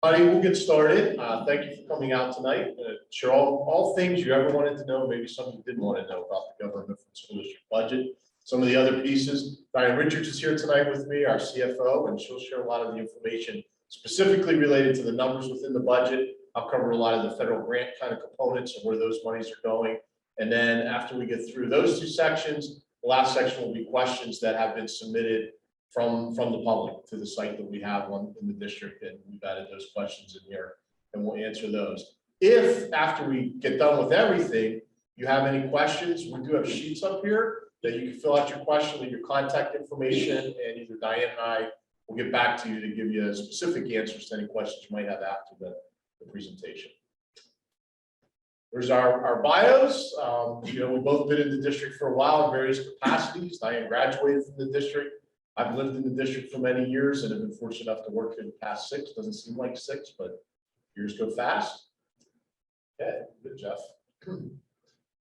Buddy, we'll get started. Thank you for coming out tonight. Share all things you ever wanted to know, maybe some you didn't want to know about the Governmental School District budget. Some of the other pieces. Diane Richards is here tonight with me, our CFO, and she'll share a lot of the information specifically related to the numbers within the budget. I'll cover a lot of the federal grant kind of components and where those monies are going. And then after we get through those two sections, the last section will be questions that have been submitted from the public to the site that we have in the district, and we've added those questions in here and we'll answer those. If after we get done with everything, you have any questions, we do have sheets up here that you can fill out your question with your contact information, and either Diane and I will get back to you to give you specific answers to any questions you might have after the presentation. There's our bios. We've both been in the district for a while in various capacities. Diane graduated from the district. I've lived in the district for many years and have been fortunate enough to work here the past 6. Doesn't seem like 6, but years go fast. Okay, good, Jeff.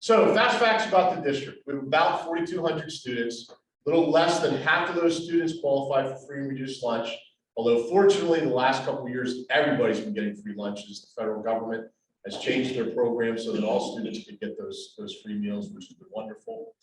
So fast facts about the district. We have about 4,200 students. A little less than half of those students qualify for free and reduced lunch. Although fortunately, the last couple of years, everybody's been getting free lunches. The federal government has changed their program so that all students can get those free meals, which has been wonderful.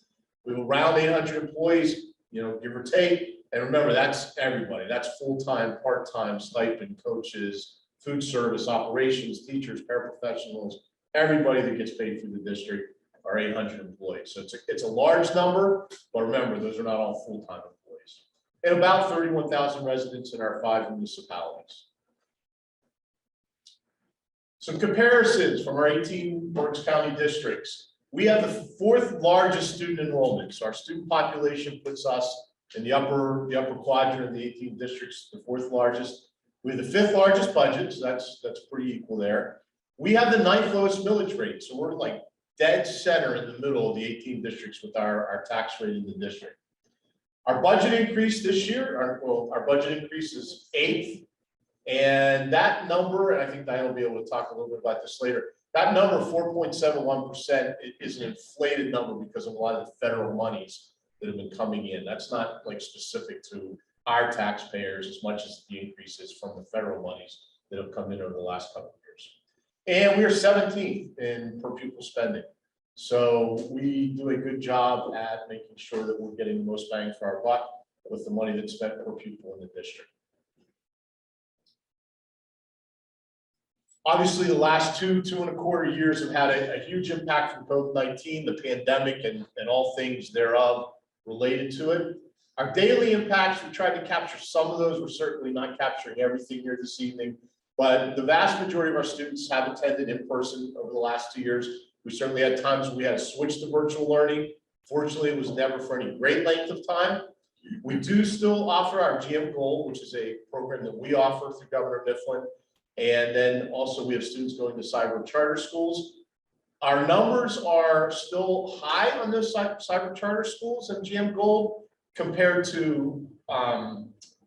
We have around 800 employees, give or take. And remember, that's everybody. That's full-time, part-time, stipend, coaches, food service, operations, teachers, paraprofessionals, everybody that gets paid through the district are 800 employees. So it's a large number, but remember, those are not all full-time employees. And about 31,000 residents in our 5 municipalities. Some comparisons from our 18 Orange County districts. We have the 4th largest student enrollment. So our student population puts us in the upper quadrant of the 18 districts, the 4th largest. We have the 5th largest budget, so that's pretty equal there. We have the 9th lowest millage rate, so we're like dead center in the middle of the 18 districts with our tax rate in the district. Our budget increase this year, our budget increase is 8th, and that number, and I think Diane will be able to talk a little bit about this later. That number, 4.71%, is an inflated number because of a lot of the federal monies that have been coming in. That's not like specific to our taxpayers as much as the increases from the federal monies that have come in over the last couple of years. And we are 17th in per pupil spending. So we do a good job at making sure that we're getting the most bang for our buck with the money that's spent per pupil in the district. Obviously, the last 2.25 years have had a huge impact from COVID-19, the pandemic, and all things thereof related to it. Our daily impacts, we tried to capture some of those. We're certainly not capturing everything here this evening, but the vast majority of our students have attended in person over the last 2 years. We certainly had times when we had to switch to virtual learning. Fortunately, it was never for any great length of time. We do still offer our GM Gold, which is a program that we offer through Governor Mifflin. And then also we have students going to cyber charter schools. Our numbers are still high on those cyber charter schools and GM Gold compared to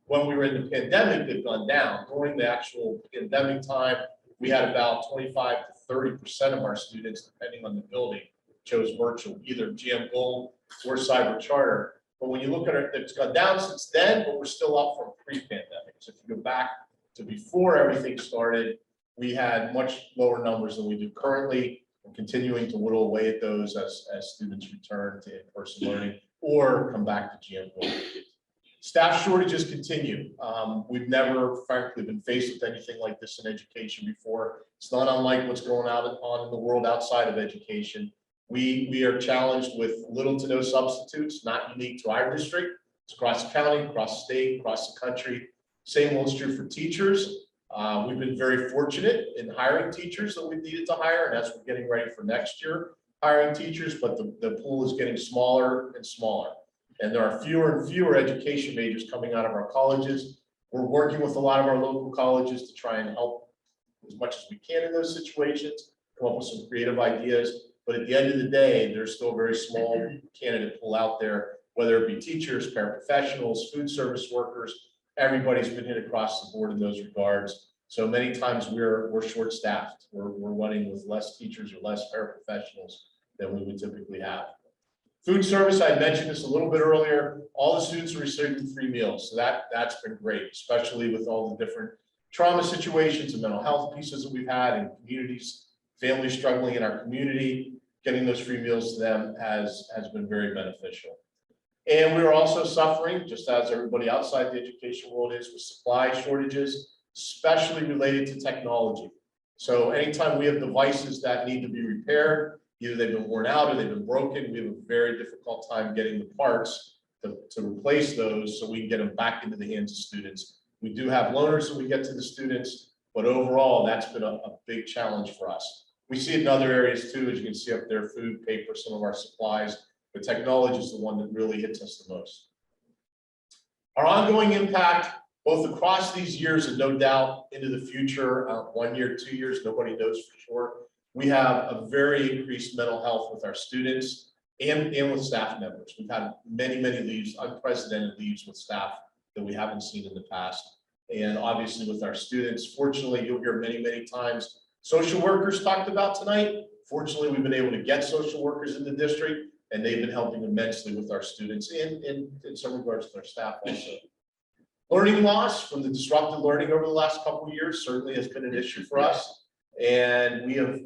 when we were in the pandemic. They've gone down. During the actual pandemic time, we had about 25 to 30% of our students, depending on the building, chose virtual, either GM Gold or cyber charter. But when you look at it, it's gone down since then, but we're still up from pre-pandemic. So if you go back to before everything started, we had much lower numbers than we do currently. We're continuing to whittle away at those as students return to in-person learning or come back to GM Gold. Staff shortages continue. We've never, frankly, been faced with anything like this in education before. It's not unlike what's going on in the world outside of education. We are challenged with little to no substitutes, not unique to our district. It's across the county, across the state, across the country. Same holds true for teachers. We've been very fortunate in hiring teachers that we've needed to hire, and as we're getting ready for next year, hiring teachers, but the pool is getting smaller and smaller. And there are fewer and fewer education majors coming out of our colleges. We're working with a lot of our local colleges to try and help as much as we can in those situations, come up with some creative ideas. But at the end of the day, there's still a very small candidate pool out there, whether it be teachers, paraprofessionals, food service workers. Everybody's been hit across the board in those regards. So many times we're short-staffed. We're running with less teachers or less paraprofessionals than we would typically have. Food service, I mentioned this a little bit earlier. All the students are receiving free meals, so that's been great, especially with all the different trauma situations and mental health pieces that we've had in communities, families struggling in our community, getting those free meals to them has been very beneficial. And we are also suffering, just as everybody outside the education world is, with supply shortages, especially related to technology. So anytime we have devices that need to be repaired, either they've been worn out or they've been broken, we have a very difficult time getting the parts to replace those so we can get them back into the hands of students. We do have loaners that we get to the students, but overall, that's been a big challenge for us. We see it in other areas too, as you can see up there, food, paper, some of our supplies. But technology is the one that really hits us the most. Our ongoing impact, both across these years and no doubt into the future, 1 year, 2 years, nobody knows for sure. We have a very increased mental health with our students and with staff members. We've had many leaves, unprecedented leaves with staff that we haven't seen in the past. And obviously with our students, fortunately, you'll hear many times social workers talked about tonight. Fortunately, we've been able to get social workers in the district, and they've been helping immensely with our students and in some regards with our staff also. Learning loss from the disrupted learning over the last couple of years certainly has been an issue for us. And we have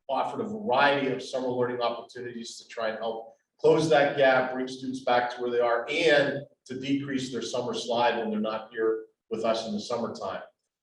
offered a variety of summer learning opportunities to try and help close that gap, bring students back to where they are, and to decrease their summer slide when they're not here with us in the summertime.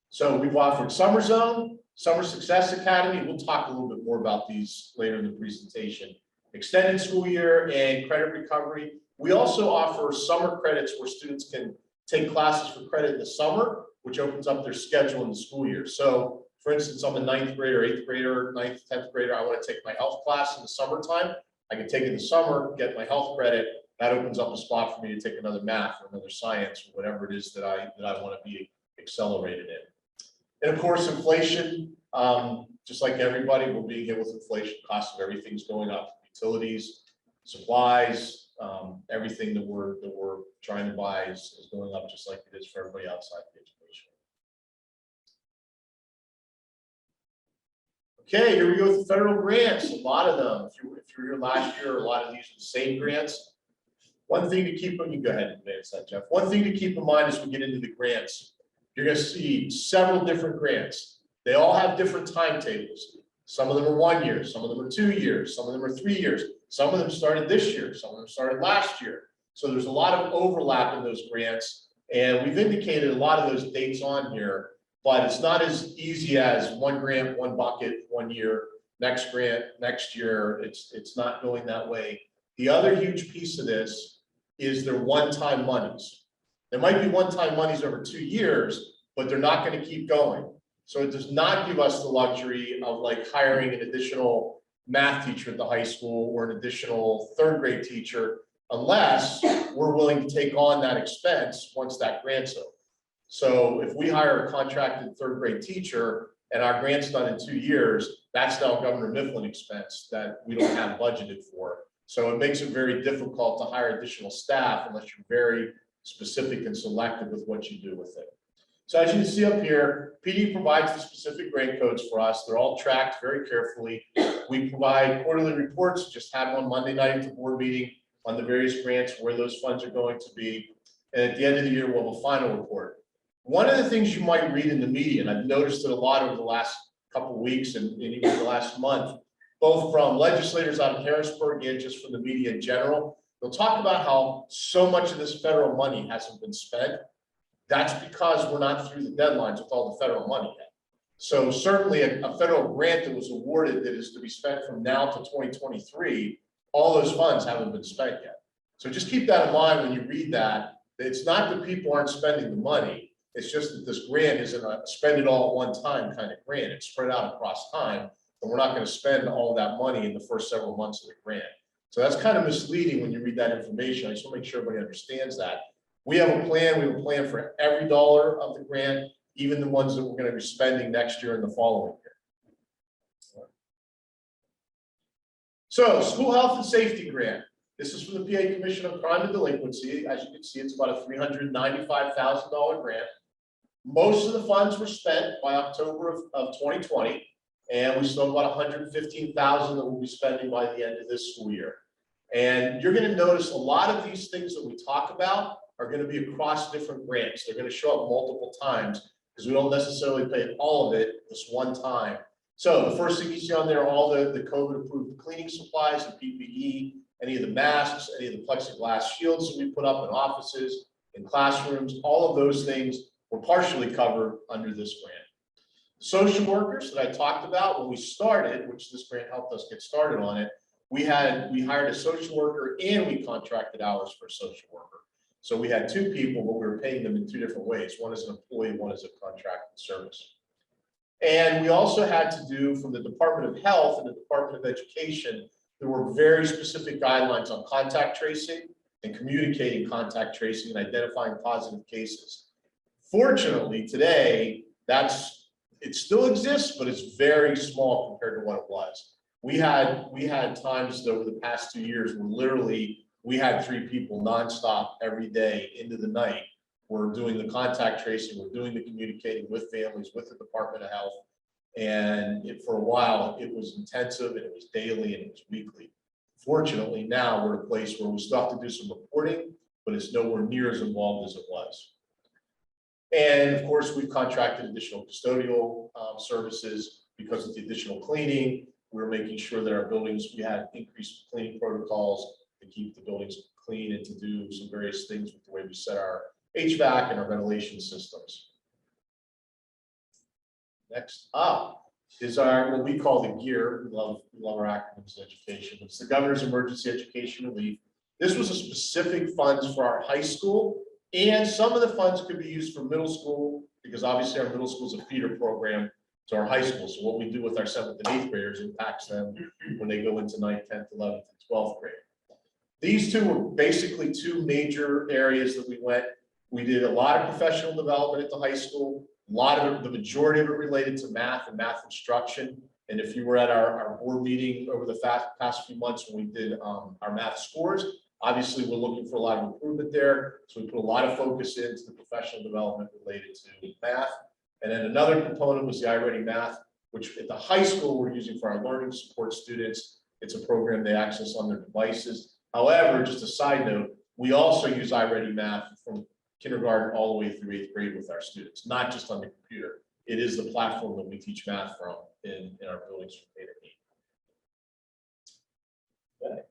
So we've offered Summer Zone, Summer Success Academy. We'll talk a little bit more about these later in the presentation. Extended school year and credit recovery. We also offer summer credits where students can take classes for credit in the summer, which opens up their schedule in the school year. So for instance, I'm a 9th grader, 8th grader, 9th, 10th grader. I want to take my health class in the summertime. I can take it in the summer, get my health credit. That opens up a spot for me to take another math or another science or whatever it is that I want to be accelerated in. And of course, inflation, just like everybody, we're being hit with inflation. Cost of everything's going up. Utilities, supplies, everything that we're trying to buy is going up just like it is for everybody outside the education. Okay, here we go with the federal grants. A lot of them. If you were here last year, a lot of these are the same grants. One thing to keep, you can go ahead and advance that, Jeff. One thing to keep in mind as we get into the grants, you're going to see several different grants. They all have different timetables. Some of them are 1 year, some of them are 2 years, some of them are 3 years. Some of them started this year, some of them started last year. So there's a lot of overlap in those grants, and we've indicated a lot of those dates on here, but it's not as easy as one grant, one bucket, 1 year, next grant, next year. It's not going that way. The other huge piece of this is their one-time monies. There might be one-time monies over 2 years, but they're not going to keep going. So it does not give us the luxury of like hiring an additional math teacher at the high school or an additional 3rd grade teacher unless we're willing to take on that expense once that grant's over. So if we hire a contracted 3rd grade teacher and our grant's done in 2 years, that's now Governor Mifflin expense that we don't have budgeted for. So it makes it very difficult to hire additional staff unless you're very specific and selective with what you do with it. So as you can see up here, PD provides the specific grant codes for us. They're all tracked very carefully. We provide quarterly reports, just had one Monday night at the board meeting on the various grants, where those funds are going to be. And at the end of the year, we'll have a final report. One of the things you might read in the media, and I've noticed it a lot over the last couple of weeks and even the last month, both from legislators out of Harrisburg and just from the media in general, they'll talk about how so much of this federal money hasn't been spent. That's because we're not through the deadlines with all the federal money yet. So certainly a federal grant that was awarded that is to be spent from now to 2023, all those funds haven't been spent yet. So just keep that in mind when you read that. It's not that people aren't spending the money. It's just that this grant isn't a spend it all at one time kind of grant. It's spread out across time, and we're not going to spend all that money in the first several months of the grant. So that's kind of misleading when you read that information. I just want to make sure everybody understands that. We have a plan. We have a plan for every dollar of the grant, even the ones that we're going to be spending next year and the following year. So, school health and safety grant. This is from the PA Commission on Crime and Delinquency. As you can see, it's about a $395,000 grant. Most of the funds were spent by October of 2020, and we still have about $115,000 that we'll be spending by the end of this school year. And you're going to notice a lot of these things that we talk about are going to be across different grants. They're going to show up multiple times because we don't necessarily pay all of it this one time. So the first thing you see on there, all the COVID-approved cleaning supplies, the PPE, any of the masks, any of the plexiglass shields that we put up in offices, in classrooms, all of those things were partially covered under this grant. Social workers that I talked about when we started, which this grant helped us get started on it, we hired a social worker and we contracted hours for a social worker. So we had two people, but we were paying them in two different ways. One is an employee, one is a contracted service. And we also had to do, from the Department of Health and the Department of Education, there were very specific guidelines on contact tracing and communicating contact tracing and identifying positive cases. Fortunately, today, it still exists, but it's very small compared to what it was. We had times over the past 2 years where literally we had 3 people nonstop every day into the night. We're doing the contact tracing, we're doing the communicating with families, with the Department of Health. And for a while, it was intensive and it was daily and it was weekly. Fortunately, now we're at a place where we still have to do some reporting, but it's nowhere near as involved as it was. And of course, we've contracted additional custodial services because of the additional cleaning. We're making sure that our buildings, we had increased cleaning protocols to keep the buildings clean and to do some various things with the way we set our HVAC and our ventilation systems. Next up is what we call the GEAR. We love our acronyms in education. It's the Governor's Emergency Education Relief. This was a specific funds for our high school, and some of the funds could be used for middle school because obviously our middle school is a feeder program to our high school. So what we do with our 7th and 8th graders impacts them when they go into 9th, 10th, 11th, and 12th grade. These two were basically two major areas that we went. We did a lot of professional development at the high school. The majority of it related to math and math instruction. And if you were at our board meeting over the past few months when we did our math scores, obviously we're looking for a lot of improvement there. So we put a lot of focus into the professional development related to math. And then another component was the iReady Math, which at the high school we're using for our learning support students. It's a program they access on their devices. However, just a side note, we also use iReady Math from kindergarten all the way through 8th grade with our students, not just on the computer. It is the platform that we teach math from in our buildings from K to 8. Okay.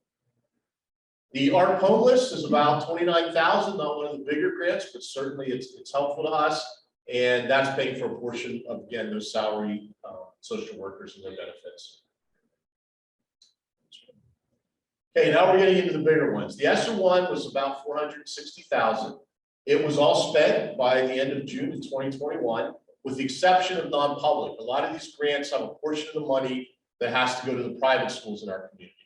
The Art Poem List is about $29,000, not one of the bigger grants, but certainly it's helpful to us. And that's paying for a portion of, again, those salary social workers and their benefits. Okay, now we're getting into the bigger ones. The ESSER one was about $460,000. It was all spent by the end of June in 2021, with the exception of non-public. A lot of these grants have a portion of the money that has to go to the private schools in our community.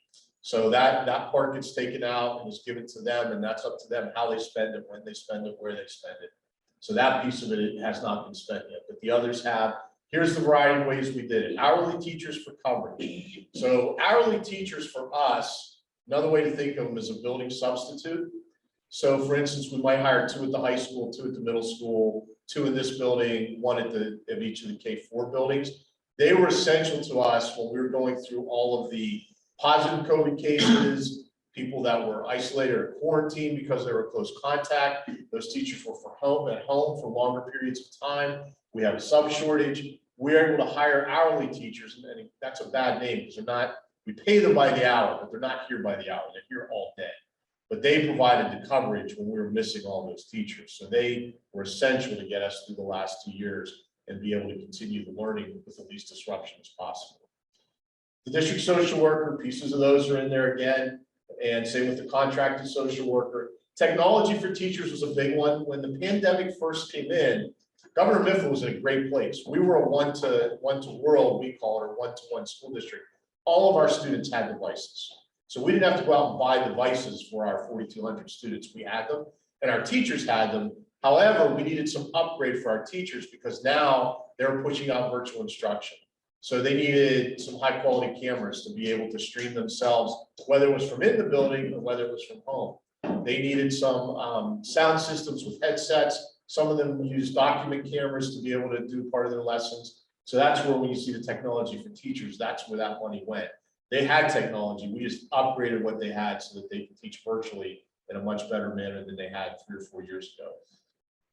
So that part gets taken out and is given to them, and that's up to them how they spend it, when they spend it, where they spend it. So that piece of it has not been spent yet, but the others have. Here's the variety of ways we did it. Hourly teachers for coverage. So hourly teachers for us, another way to think of them is a building substitute. So for instance, we might hire 2 at the high school, 2 at the middle school, 2 in this building, 1 at each of the K-4 buildings. They were essential to us when we were going through all of the positive COVID cases, people that were isolated or quarantined because they were close contact. Those teachers were at home for longer periods of time. We have a sub shortage. We're able to hire hourly teachers, and that's a bad name because we pay them by the hour, but they're not here by the hour. They're here all day. But they provided the coverage when we were missing all those teachers. So they were essential to get us through the last 2 years and be able to continue the learning with the least disruption as possible. The district social worker, pieces of those are in there again, and same with the contracted social worker. Technology for teachers was a big one. When the pandemic first came in, Governor Mifflin was in a great place. We were a one-to-world, we call it, or one-to-one school district. All of our students had devices. So we didn't have to go out and buy devices for our 4,200 students. We had them, and our teachers had them. However, we needed some upgrade for our teachers because now they're pushing out virtual instruction. So they needed some high quality cameras to be able to stream themselves, whether it was from in the building or whether it was from home. They needed some sound systems with headsets. Some of them used document cameras to be able to do part of their lessons. So that's where when you see the technology for teachers, that's where that money went. They had technology. We just upgraded what they had so that they could teach virtually in a much better manner than they had 3 or 4 years ago.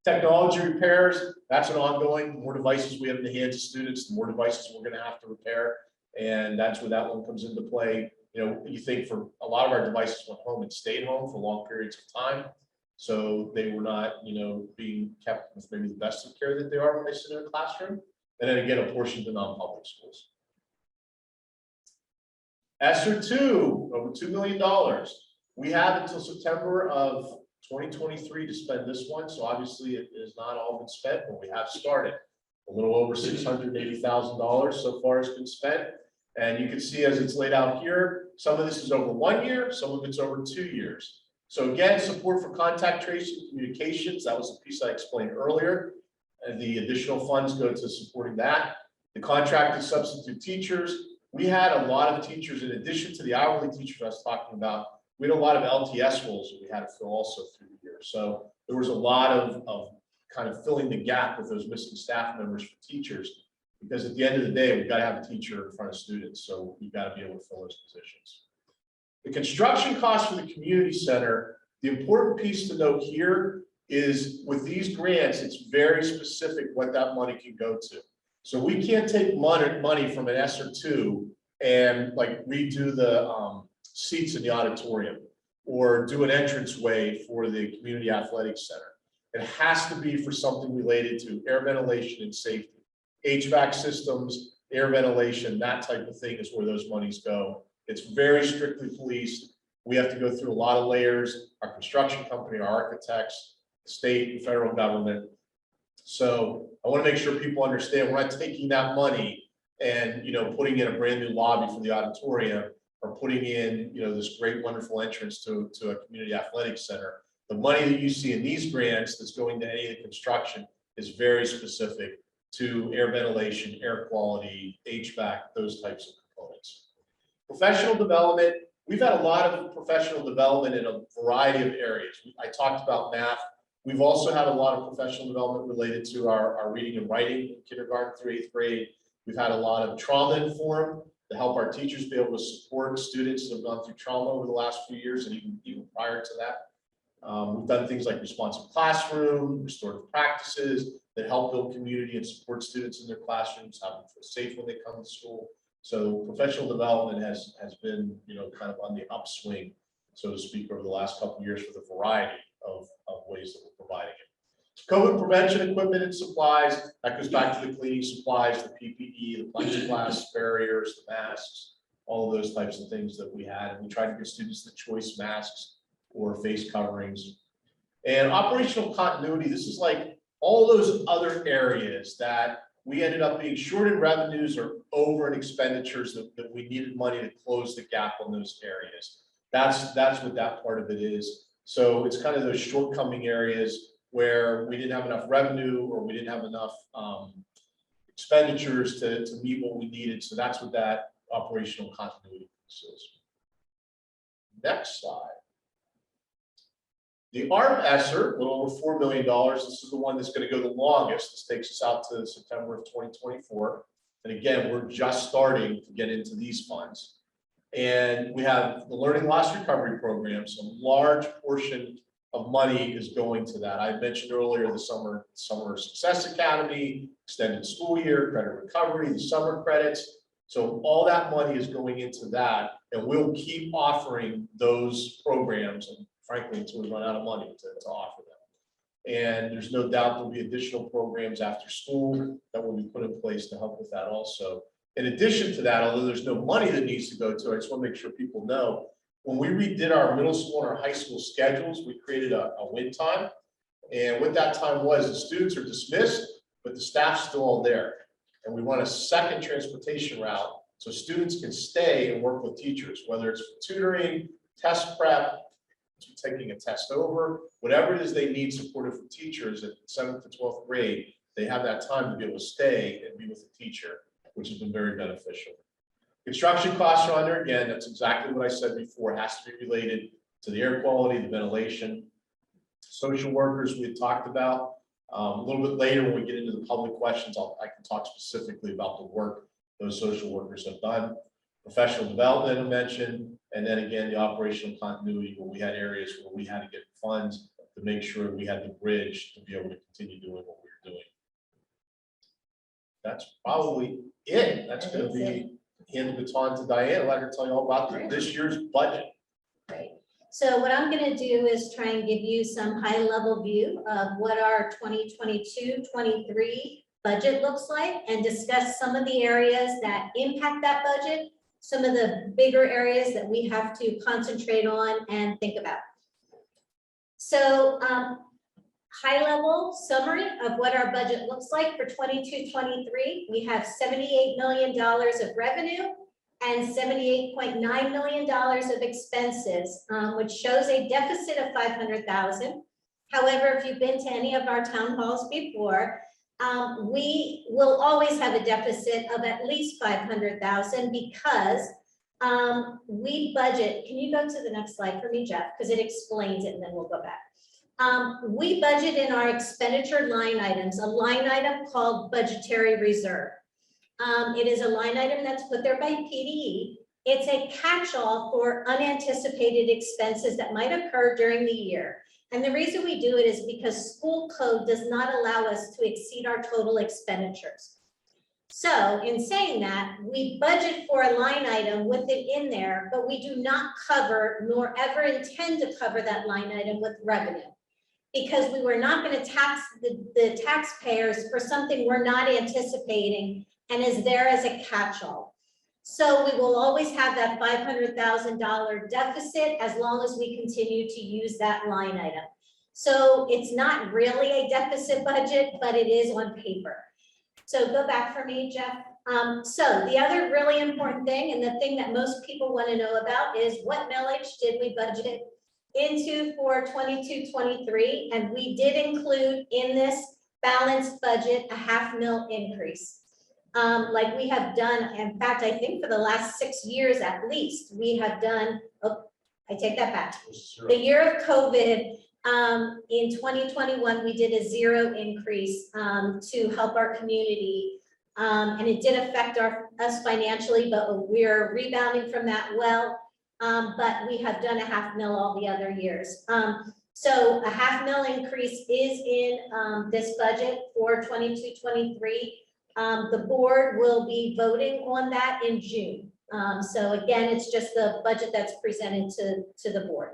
Technology repairs, that's an ongoing. The more devices we have in the hands of students, the more devices we're going to have to repair. And that's where that one comes into play. You know, you think for a lot of our devices went home and stayed home for long periods of time. So they were not, you know, being kept with maybe the best of care that they are when they sit in a classroom. And then again, a portion to non-public schools. ESSER 2, over $2 million. We have until September of 2023 to spend this one. So obviously it is not all been spent, but we have started. A little over $680,000 so far has been spent. And you can see as it's laid out here, some of this is over 1 year, some of it's over 2 years. So again, support for contact tracing communications. That was the piece I explained earlier. And the additional funds go to supporting that. The contracted substitute teachers. We had a lot of teachers, in addition to the hourly teachers I was talking about, we had a lot of LTS roles that we had to fill also through the year. So there was a lot of kind of filling the gap with those missing staff members for teachers, because at the end of the day, we've got to have a teacher in front of students. So we've got to be able to fill those positions. The construction costs for the community center, the important piece to note here is with these grants, it's very specific what that money can go to. So we can't take money from an ESSER 2 and like redo the seats in the auditorium or do an entranceway for the community athletics center. It has to be for something related to air ventilation and safety. HVAC systems, air ventilation, that type of thing is where those monies go. It's very strictly policed. We have to go through a lot of layers, our construction company, our architects, the state and federal government. So I want to make sure people understand we're not taking that money and, you know, putting in a brand new lobby for the auditorium or putting in, you know, this great, wonderful entrance to a community athletics center. The money that you see in these grants that's going to any of the construction is very specific to air ventilation, air quality, HVAC, those types of components. Professional development, we've had a lot of professional development in a variety of areas. I talked about math. We've also had a lot of professional development related to our reading and writing in kindergarten through 8th grade. We've had a lot of trauma informed to help our teachers be able to support students that have gone through trauma over the last few years and even prior to that. We've done things like responsive classroom, restorative practices that help build community and support students in their classrooms, have them feel safe when they come to school. So professional development has been, you know, kind of on the upswing, so to speak, over the last couple of years with a variety of ways that we're providing it. COVID prevention equipment and supplies, that goes back to the cleaning supplies, the PPE, the plexiglass barriers, the masks, all of those types of things that we had. And we tried to give students the choice masks or face coverings. And operational continuity, this is like all those other areas that we ended up being short in revenues or over in expenditures that we needed money to close the gap on those areas. That's what that part of it is. So it's kind of those shortcoming areas where we didn't have enough revenue or we didn't have enough expenditures to meet what we needed. So that's what that operational continuity is. Next slide. The ARP ESSER, a little over $4 million. This is the one that's going to go the longest. This takes us out to September of 2024. And again, we're just starting to get into these funds. And we have the Learning Loss Recovery Program. So a large portion of money is going to that. I mentioned earlier the Summer Success Academy, extended school year, credit recovery, the summer credits. So all that money is going into that. And we'll keep offering those programs, and frankly, until we run out of money to offer them. And there's no doubt there'll be additional programs after school that will be put in place to help with that also. In addition to that, although there's no money that needs to go to it, I just want to make sure people know, when we redid our middle school and our high school schedules, we created a win time. And what that time was, the students are dismissed, but the staff's still all there. And we run a second transportation route so students can stay and work with teachers, whether it's for tutoring, test prep, taking a test over, whatever it is they need supported for teachers at 7th to 12th grade, they have that time to be able to stay and be with the teacher, which has been very beneficial. Construction costs are under, again, that's exactly what I said before. It has to be related to the air quality, the ventilation. Social workers we had talked about. A little bit later when we get into the public questions, I can talk specifically about the work those social workers have done. Professional development I mentioned, and then again, the operational continuity where we had areas where we had to get funds to make sure we had the bridge to be able to continue doing what we were doing. That's probably it. That's going to be hand the baton to Diane. Let her tell you all about this year's budget. Great. So what I'm going to do is try and give you some high-level view of what our 2022-23 budget looks like and discuss some of the areas that impact that budget, some of the bigger areas that we have to concentrate on and think about. So high-level summary of what our budget looks like for 22-23. We have $78 million of revenue and $78.9 million of expenses, which shows a deficit of $500,000. However, if you've been to any of our town halls before, we will always have a deficit of at least $500,000 because we budget. Can you go to the next slide for me, Jeff? Because it explains it and then we'll go back. We budget in our expenditure line items, a line item called budgetary reserve. It is a line item that's put there by PDE. It's a catch-all for unanticipated expenses that might occur during the year. And the reason we do it is because school code does not allow us to exceed our total expenditures. So in saying that, we budget for a line item with it in there, but we do not cover nor ever intend to cover that line item with revenue, because we were not going to tax the taxpayers for something we're not anticipating and is there as a catch-all. So we will always have that $500,000 deficit as long as we continue to use that line item. So it's not really a deficit budget, but it is on paper. So go back for me, Jeff. So the other really important thing, and the thing that most people want to know about, is what millage did we budget into for 22-23, and we did include in this balanced budget a $0.5 mil increase. Like we have done, in fact, I think for the last 6 years at least, we have done, oh, I take that back. The year of COVID, in 2021, we did a 0 increase to help our community. And it did affect us financially, but we're rebounding from that well. But we have done a $0.5 mil all the other years. So a $0.5 mil increase is in this budget for 22-23. The board will be voting on that in June. So again, it's just the budget that's presented to the board.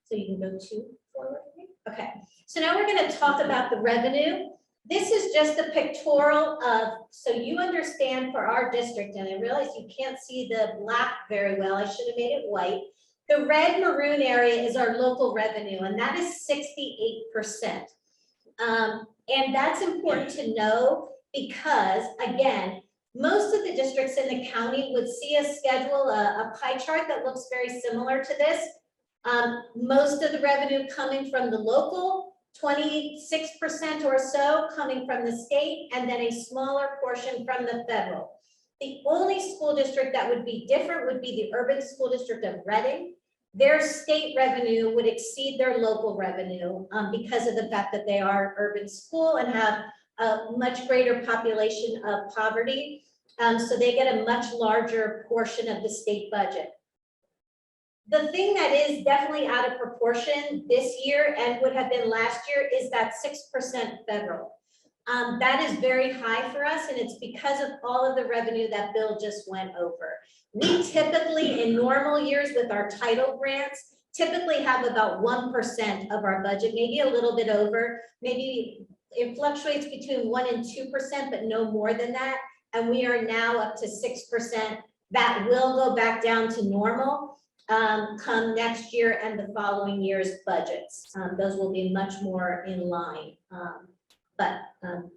So you can go forward. Okay, so now we're going to talk about the revenue. This is just a pictorial of, so you understand for our district, and I realize you can't see the black very well. I should have made it white. The red maroon area is our local revenue, and that is 68%. And that's important to know because, again, most of the districts in the county would see a schedule, a pie chart that looks very similar to this. Most of the revenue coming from the local, 26% or so coming from the state, and then a smaller portion from the federal. The only school district that would be different would be the urban school district of Reading. Their state revenue would exceed their local revenue because of the fact that they are an urban school and have a much greater population of poverty. So they get a much larger portion of the state budget. The thing that is definitely out of proportion this year and would have been last year is that 6% federal. That is very high for us, and it's because of all of the revenue that Bill just went over. We typically, in normal years with our title grants, typically have about 1% of our budget, maybe a little bit over, maybe it fluctuates between 1% and 2%, but no more than that. And we are now up to 6%. That will go back down to normal come next year and the following year's budgets. Those will be much more in line. But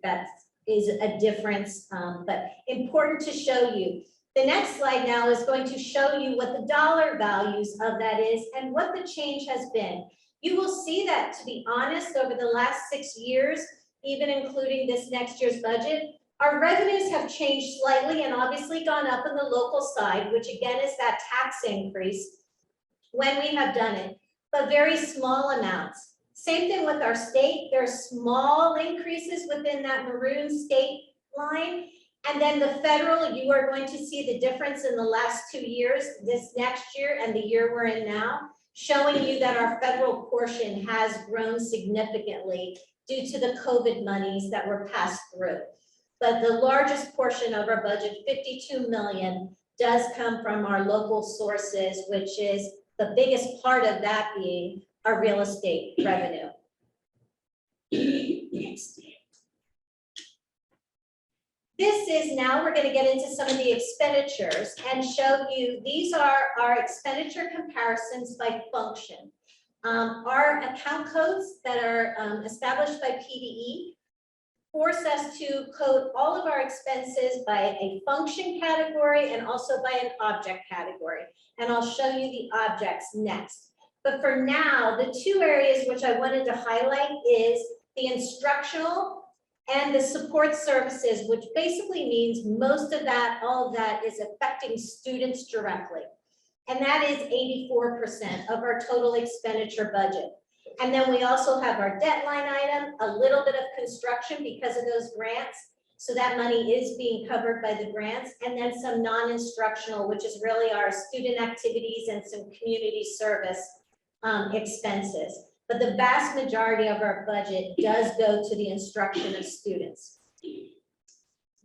that is a difference, but important to show you. The next slide now is going to show you what the dollar values of that is and what the change has been. You will see that, to be honest, over the last 6 years, even including this next year's budget, our revenues have changed slightly and obviously gone up on the local side, which again is that tax increase when we have done it, but very small amounts. Same thing with our state. There's small increases within that maroon state line. And then the federal, you are going to see the difference in the last 2 years, this next year and the year we're in now. showing you that our federal portion has grown significantly due to the COVID monies that were passed through. But the largest portion of our budget, 52 million, does come from our local sources, which is the biggest part of that being our real estate revenue. This is now, we're going to get into some of the expenditures and show you, these are our expenditure comparisons by function. Our account codes that are established by PDE force us to code all of our expenses by a function category and also by an object category. And I'll show you the objects next. But for now, the two areas which I wanted to highlight is the instructional and the support services, which basically means most of that, all of that is affecting students directly. And that is 84% of our total expenditure budget. And then we also have our debt line item, a little bit of construction because of those grants. So that money is being covered by the grants, and then some non-instructional, which is really our student activities and some community service expenses. But the vast majority of our budget does go to the instruction of students.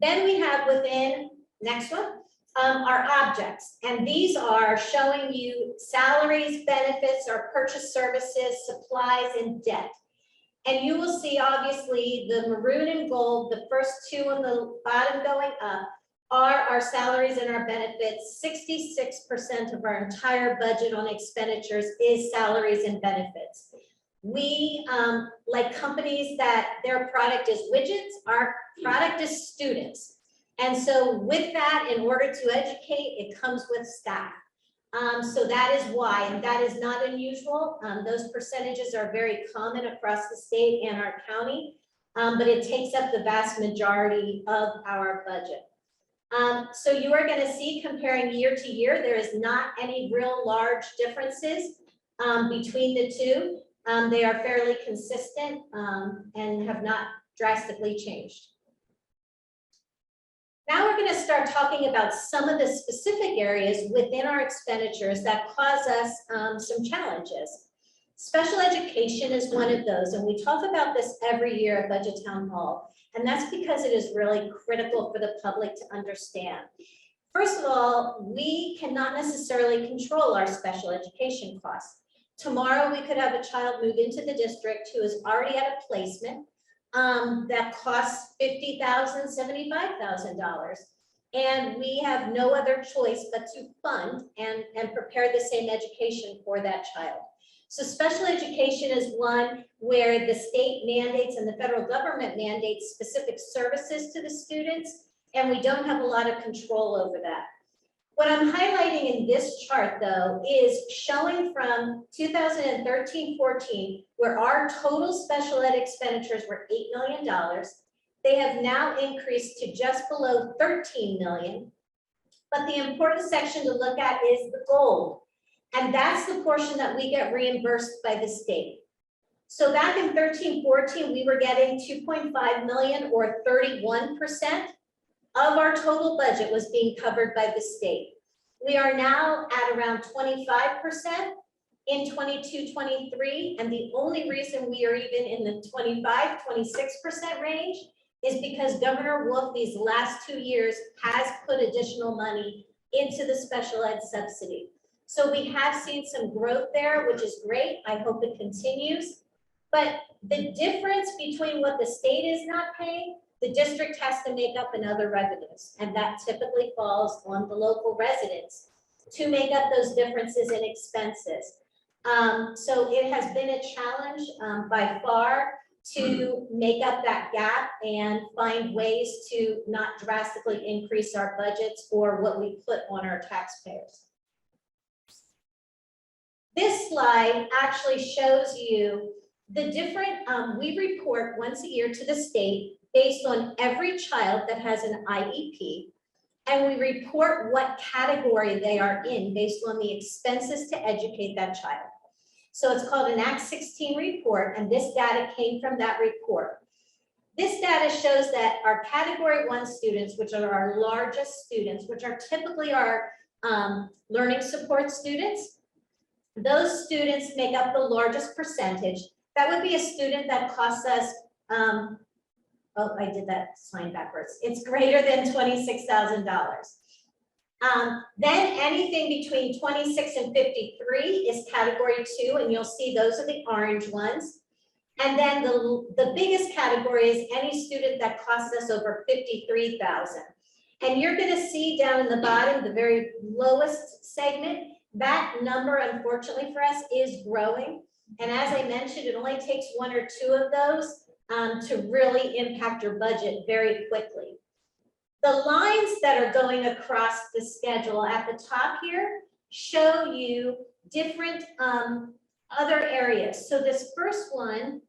Then we have within, next one, our objects. And these are showing you salaries, benefits, our purchase services, supplies, and debt. And you will see obviously the maroon and gold, the first two on the bottom going up, are our salaries and our benefits. 66% of our entire budget on expenditures is salaries and benefits. We, like companies that their product is widgets, our product is students. And so with that, in order to educate, it comes with staff. So that is why, and that is not unusual. Those percentages are very common across the state and our county, but it takes up the vast majority of our budget. So you are going to see, comparing year to year, there is not any real large differences between the two. They are fairly consistent and have not drastically changed. Now we're going to start talking about some of the specific areas within our expenditures that cause us some challenges. Special education is one of those, and we talk about this every year at Budget Town Hall, and that's because it is really critical for the public to understand. First of all, we cannot necessarily control our special education costs. Tomorrow, we could have a child move into the district who is already at a placement that costs $50,000, $75,000. And we have no other choice but to fund and prepare the same education for that child. So special education is one where the state mandates and the federal government mandates specific services to the students, and we don't have a lot of control over that. What I'm highlighting in this chart, though, is showing from 2013-14, where our total special ed expenditures were $8 million. They have now increased to just below 13 million. But the important section to look at is the gold. And that's the portion that we get reimbursed by the state. So back in 13-14, we were getting 2.5 million, or 31%. Of our total budget was being covered by the state. We are now at around 25% in 22-23, and the only reason we are even in the 25-26% range is because Governor Wolf these last 2 years has put additional money into the special ed subsidy. So we have seen some growth there, which is great. I hope it continues. But the difference between what the state is not paying, the district has to make up in other revenues, and that typically falls on the local residents to make up those differences in expenses. So it has been a challenge by far to make up that gap and find ways to not drastically increase our budgets or what we put on our taxpayers. This slide actually shows you the different, we report once a year to the state based on every child that has an IEP, and we report what category they are in based on the expenses to educate that child. So it's called an Act 16 report, and this data came from that report. This data shows that our Category 1 students, which are our largest students, which are typically our learning support students, those students make up the largest percentage. That would be a student that costs us, oh, I did that sign backwards. It's greater than $26,000. Then anything between 26 and 53 is category 2, and you'll see those are the orange ones. And then the biggest category is any student that costs us over 53,000. And you're going to see down in the bottom, the very lowest segment, that number, unfortunately for us, is growing. And as I mentioned, it only takes 1 or 2 of those to really impact your budget very quickly. The lines that are going across the schedule at the top here show you different other areas. So this first one,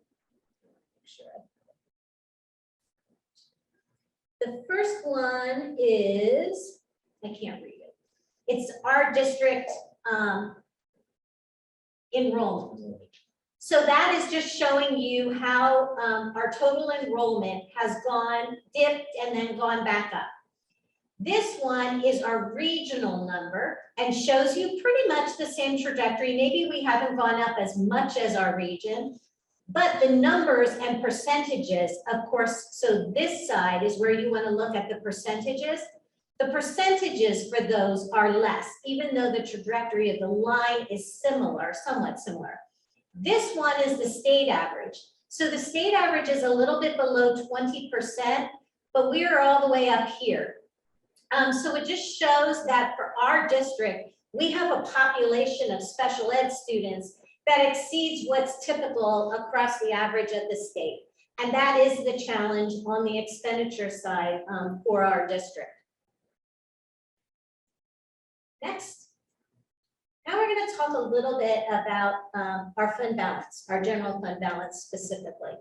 the first one is, I can't read it. It's our district enrollment. So that is just showing you how our total enrollment has dipped and then gone back up. This one is our regional number and shows you pretty much the same trajectory. Maybe we haven't gone up as much as our region, but the numbers and percentages, of course, so this side is where you want to look at the percentages. The percentages for those are less, even though the trajectory of the line is similar, somewhat similar. This one is the state average. So the state average is a little bit below 20%, but we are all the way up here. So it just shows that for our district, we have a population of special ed students that exceeds what's typical across the average of the state. And that is the challenge on the expenditure side for our district. Next. Now we're going to talk a little bit about our fund balance, our general fund balance specifically.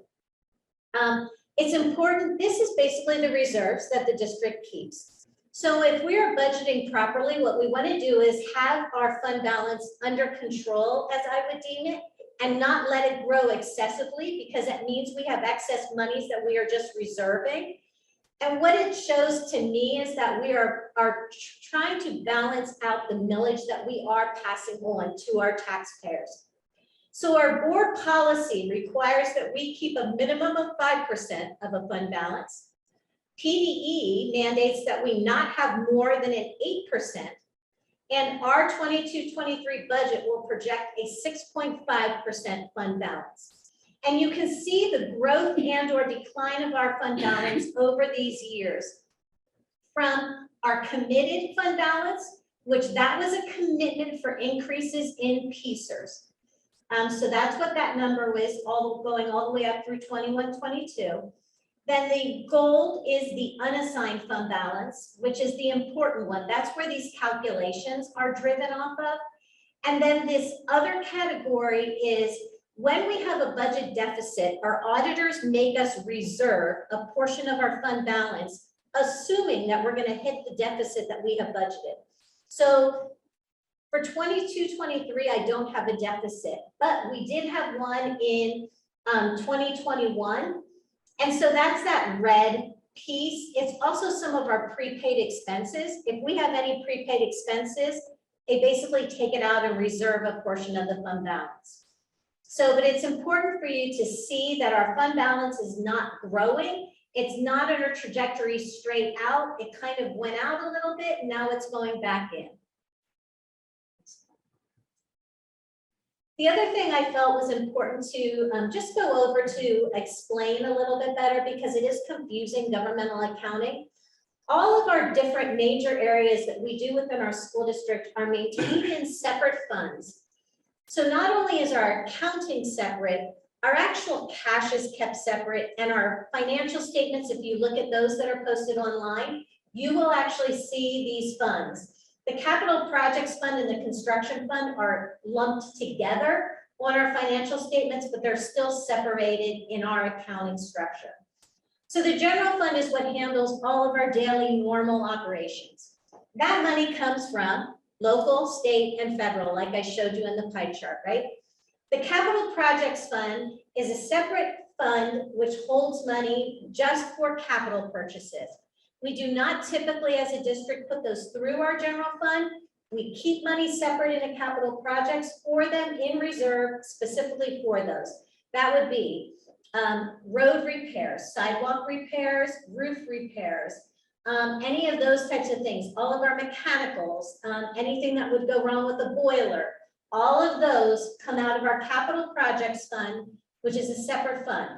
It's important, this is basically the reserves that the district keeps. So if we are budgeting properly, what we want to do is have our fund balance under control, as I would deem it, and not let it grow excessively, because that means we have excess monies that we are just reserving. And what it shows to me is that we are trying to balance out the millage that we are passing on to our taxpayers. So our board policy requires that we keep a minimum of 5% of a fund balance. PDE mandates that we not have more than an 8%, and our 22-23 budget will project a 6.5% fund balance. And you can see the growth and or decline of our fund balance over these years. From our committed fund balance, which that was a commitment for increases in PSERs. So that's what that number was, going all the way up through 21-22. Then the gold is the unassigned fund balance, which is the important one. That's where these calculations are driven off of. And then this other category is when we have a budget deficit, our auditors make us reserve a portion of our fund balance, assuming that we're going to hit the deficit that we have budgeted. So for 22-23, I don't have a deficit, but we did have one in 2021. And so that's that red piece. It's also some of our prepaid expenses. If we have any prepaid expenses, they basically take it out and reserve a portion of the fund balance. So, but it's important for you to see that our fund balance is not growing. It's not on a trajectory straight out. It kind of went out a little bit. Now it's going back in. The other thing I felt was important to just go over to explain a little bit better, because it is confusing, governmental accounting. All of our different major areas that we do within our school district are maintained in separate funds. So not only is our accounting separate, our actual cash is kept separate, and our financial statements, if you look at those that are posted online, you will actually see these funds. The capital projects fund and the construction fund are lumped together on our financial statements, but they're still separated in our accounting structure. So the general fund is what handles all of our daily normal operations. That money comes from local, state, and federal, like I showed you in the pie chart, right? The capital projects fund is a separate fund which holds money just for capital purchases. We do not typically, as a district, put those through our general fund. We keep money separate in a capital projects for them in reserve specifically for those. That would be road repairs, sidewalk repairs, roof repairs, any of those types of things, all of our mechanicals, anything that would go wrong with the boiler, all of those come out of our capital projects fund, which is a separate fund.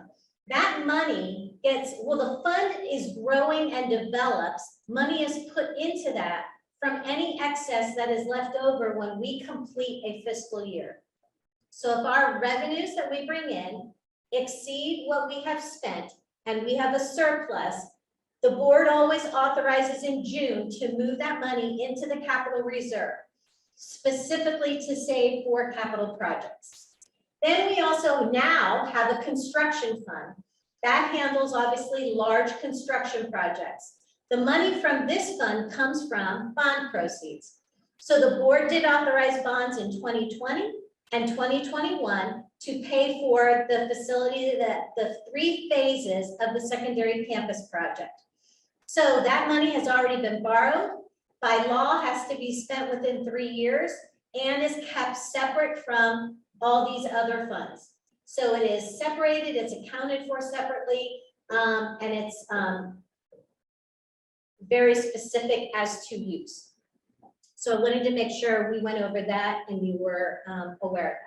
That money gets, well, the fund is growing and develops, money is put into that from any excess that is left over when we complete a fiscal year. So if our revenues that we bring in exceed what we have spent and we have a surplus, the board always authorizes in June to move that money into the capital reserve, specifically to save for capital projects. Then we also now have a construction fund that handles obviously large construction projects. The money from this fund comes from bond proceeds. So the board did authorize bonds in 2020 and 2021 to pay for the facility, the 3 phases of the secondary campus project. So that money has already been borrowed, by law has to be spent within 3 years and is kept separate from all these other funds. So it is separated, it's accounted for separately, and it's very specific as to use. So I wanted to make sure we went over that and you were aware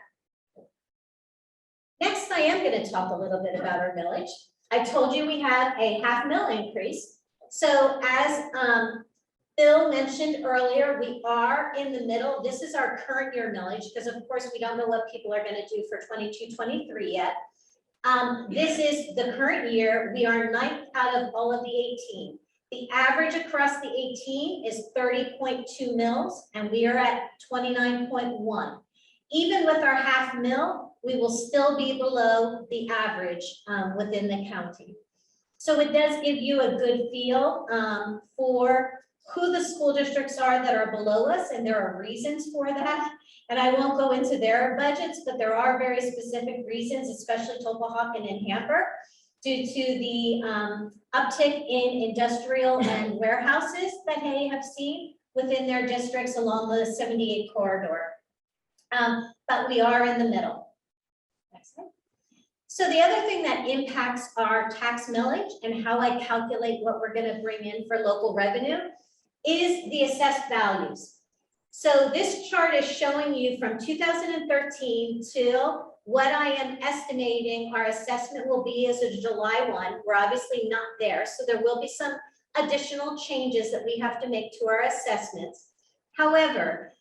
of that. Next, I am going to talk a little bit about our millage. I told you we have a half mil increase. So as Bill mentioned earlier, we are in the middle. This is our current year millage, because of course we don't know what people are going to do for 22-23 yet. This is the current year. We are 9th out of all of the 18. The average across the 18 is 30.2 mils, and we are at 29.1. Even with our half mil, we will still be below the average within the county. So it does give you a good feel for who the school districts are that are below us, and there are reasons for that. And I won't go into their budgets, but there are very specific reasons, especially Topahawken and Hamburg, due to the uptick in industrial and warehouses that they have seen within their districts along the 78 corridor. But we are in the middle. Next slide. So the other thing that impacts our tax millage and how I calculate what we're going to bring in for local revenue is the assessed values. So this chart is showing you from 2013 till what I am estimating our assessment will be as of July 1. We're obviously not there, so there will be some additional changes that we have to make to our assessments. However,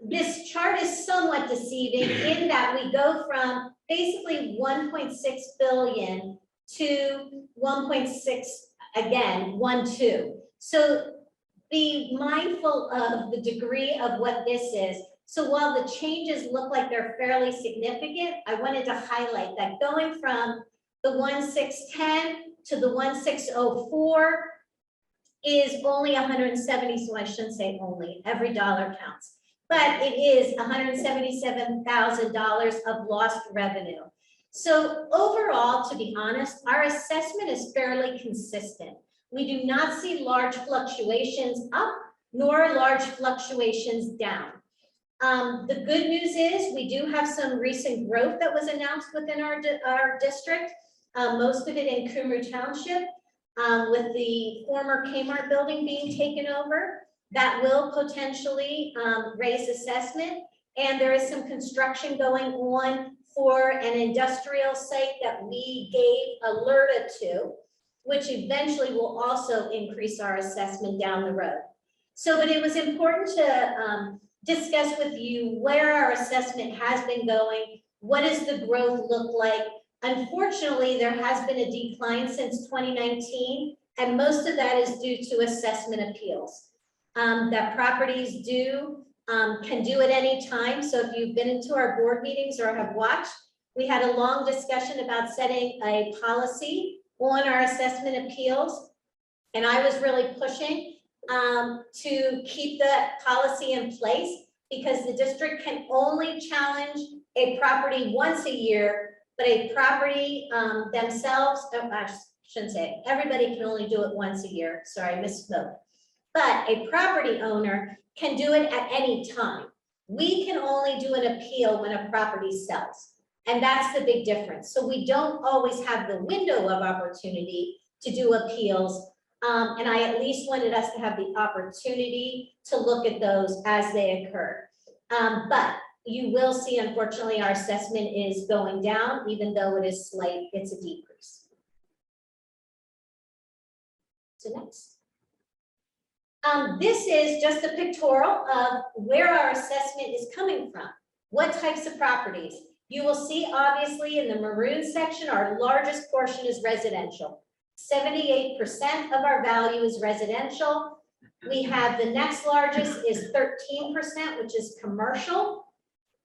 this chart is somewhat deceiving in that we go from basically 1.6 billion to 1.6, again, 1.2. So be mindful of the degree of what this is. So while the changes look like they're fairly significant, I wanted to highlight that going from the 1,610 to the 1,604 is only 170, so I shouldn't say only, every dollar counts. But it is $177,000 of lost revenue. So overall, to be honest, our assessment is fairly consistent. We do not see large fluctuations up nor large fluctuations down. The good news is we do have some recent growth that was announced within our district, most of it in Cumru Township, with the former Kmart building being taken over. That will potentially raise assessment. And there is some construction going on for an industrial site that we gave alerta to, which eventually will also increase our assessment down the road. So, but it was important to discuss with you where our assessment has been going, what does the growth look like? Unfortunately, there has been a decline since 2019, and most of that is due to assessment appeals. That properties can do at any time. So if you've been into our board meetings or have watched, we had a long discussion about setting a policy on our assessment appeals. And I was really pushing to keep that policy in place because the district can only challenge a property once a year, but a property themselves, I shouldn't say it, everybody can only do it once a year. Sorry, I misspoke. But a property owner can do it at any time. We can only do an appeal when a property sells. And that's the big difference. So we don't always have the window of opportunity to do appeals. And I at least wanted us to have the opportunity to look at those as they occur. But you will see, unfortunately, our assessment is going down, even though it is slight, it's a decrease. So next. This is just a pictorial of where our assessment is coming from. What types of properties? You will see, obviously, in the maroon section, our largest portion is residential. 78% of our value is residential. We have the next largest is 13%, which is commercial.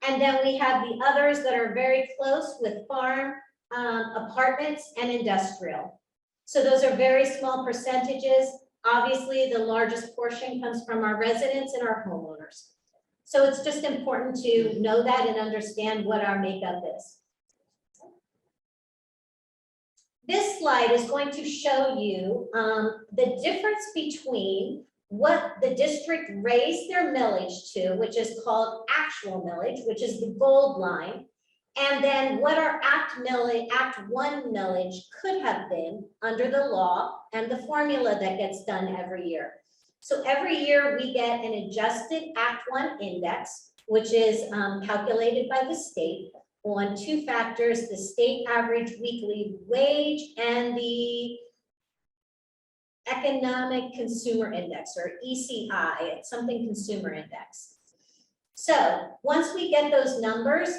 And then we have the others that are very close with farm, apartments, and industrial. So those are very small percentages. Obviously, the largest portion comes from our residents and our homeowners. So it's just important to know that and understand what our makeup is. This slide is going to show you the difference between what the district raised their millage to, which is called actual millage, which is the gold line, and then what our Act 1 millage could have been under the law and the formula that gets done every year. So every year we get an adjusted Act 1 index, which is calculated by the state on two factors, the state average weekly wage and the economic consumer index, or ECI, it's something consumer index. So once we get those numbers,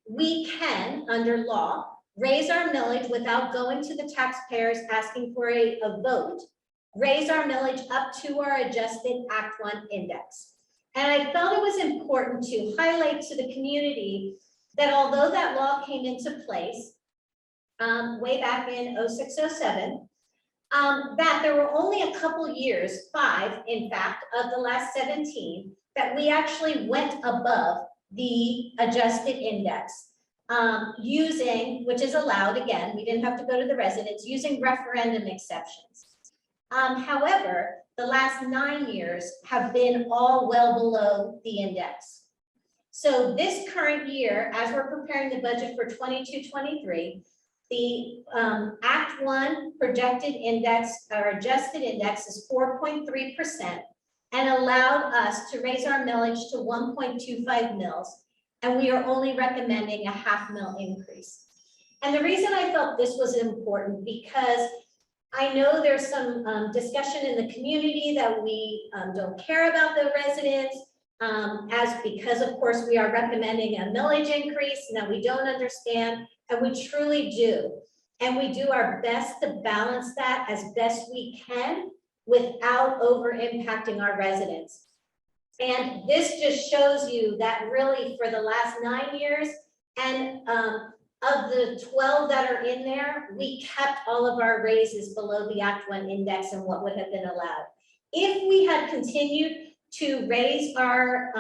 we can, under law, raise our millage without going to the taxpayers asking for a vote, raise our millage up to our adjusted Act 1 index. And I felt it was important to highlight to the community that although that law came into place way back in 06-07, that there were only a couple years, 5 in fact, of the last 17, that we actually went above the adjusted index using, which is allowed, again, we didn't have to go to the residents, using referendum exceptions. However, the last 9 years have been all well below the index. So this current year, as we're preparing the budget for 22-23, the Act 1 projected index or adjusted index is 4.3% and allowed us to raise our millage to 1.25 mils. And we are only recommending a half mil increase. And the reason I felt this was important because I know there's some discussion in the community that we don't care about the residents because of course we are recommending a millage increase and that we don't understand, and we truly do. And we do our best to balance that as best we can without over impacting our residents. And this just shows you that really for the last 9 years, and of the 12 that are in there, we kept all of our raises below the Act 1 index and what would have been allowed. If we had continued to raise our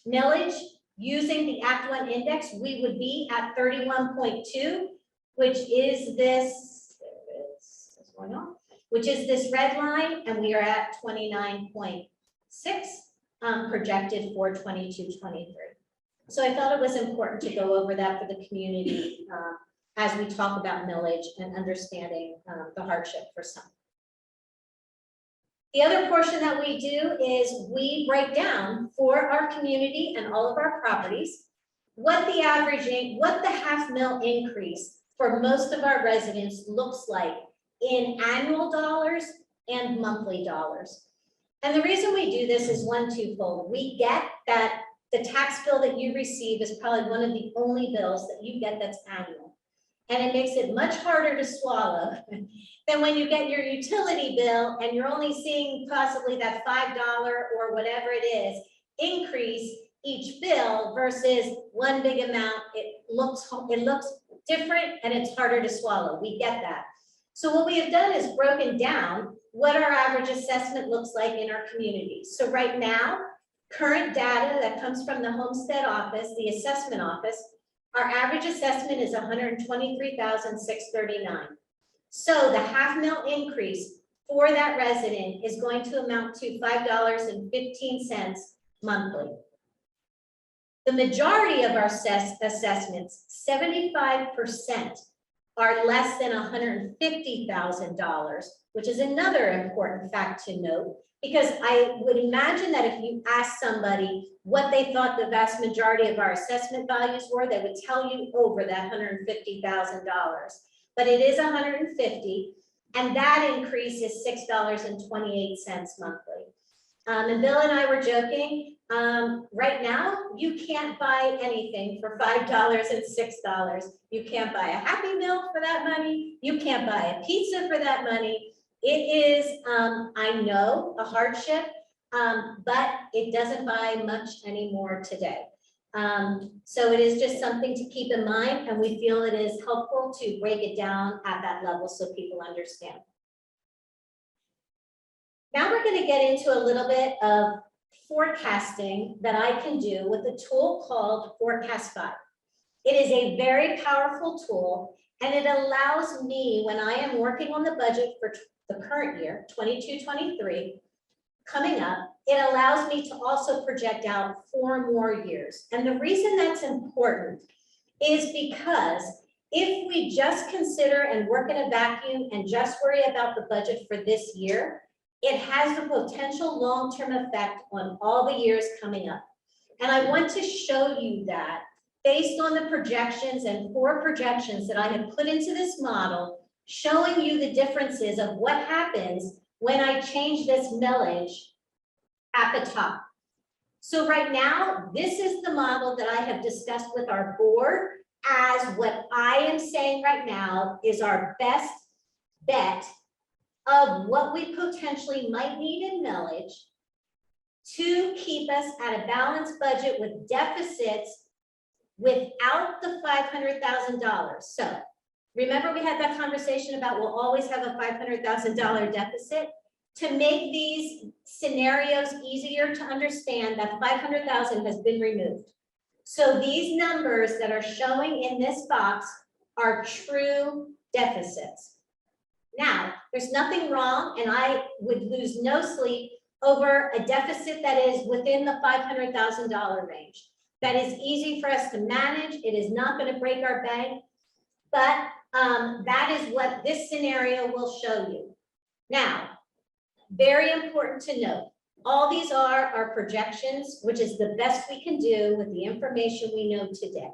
millage using the Act 1 index, we would be at 31.2, which is this, which is this red line, and we are at 29.6 projected for 22-23. So I thought it was important to go over that for the community as we talk about millage and understanding the hardship for some. The other portion that we do is we break down for our community and all of our properties what the averaging, what the half mil increase for most of our residents looks like in annual dollars and monthly dollars. And the reason we do this is twofold. We get that the tax bill that you receive is probably one of the only bills that you get that's annual. And it makes it much harder to swallow than when you get your utility bill and you're only seeing possibly that $5 or whatever it is increase each bill versus one big amount. It looks different and it's harder to swallow. We get that. So what we have done is broken down what our average assessment looks like in our community. So right now, current data that comes from the Homestead office, the assessment office, our average assessment is $123,639. So the half mil increase for that resident is going to amount to $5.15 monthly. The majority of our assessments, 75%, are less than $150,000, which is another important fact to note, because I would imagine that if you ask somebody what they thought the vast majority of our assessment values were, they would tell you over that $150,000. But it is $150,000, and that increase is $6.28 monthly. And Bill and I were joking, right now, you can't buy anything for $5 and $6. You can't buy a Happy Meal for that money. You can't buy a pizza for that money. It is, I know, a hardship, but it doesn't buy much anymore today. So it is just something to keep in mind, and we feel it is helpful to break it down at that level so people understand. Now we're going to get into a little bit of forecasting that I can do with a tool called Forecast 5. It is a very powerful tool, and it allows me, when I am working on the budget for the current year, 22-23, coming up, it allows me to also project out 4 more years. And the reason that's important is because if we just consider and work in a vacuum and just worry about the budget for this year, it has the potential long-term effect on all the years coming up. And I want to show you that based on the projections and 4 projections that I have put into this model, showing you the differences of what happens when I change this millage at the top. So right now, this is the model that I have discussed with our board as what I am saying right now is our best bet of what we potentially might need in millage to keep us at a balanced budget with deficits without the $500,000. So remember we had that conversation about we'll always have a $500,000 deficit. To make these scenarios easier to understand, that $500,000 has been removed. So these numbers that are showing in this box are true deficits. Now, there's nothing wrong, and I would lose no sleep over a deficit that is within the $500,000 range. That is easy for us to manage. It is not going to break our bank, but that is what this scenario will show you. Now, very important to note, all these are our projections, which is the best we can do with the information we know today.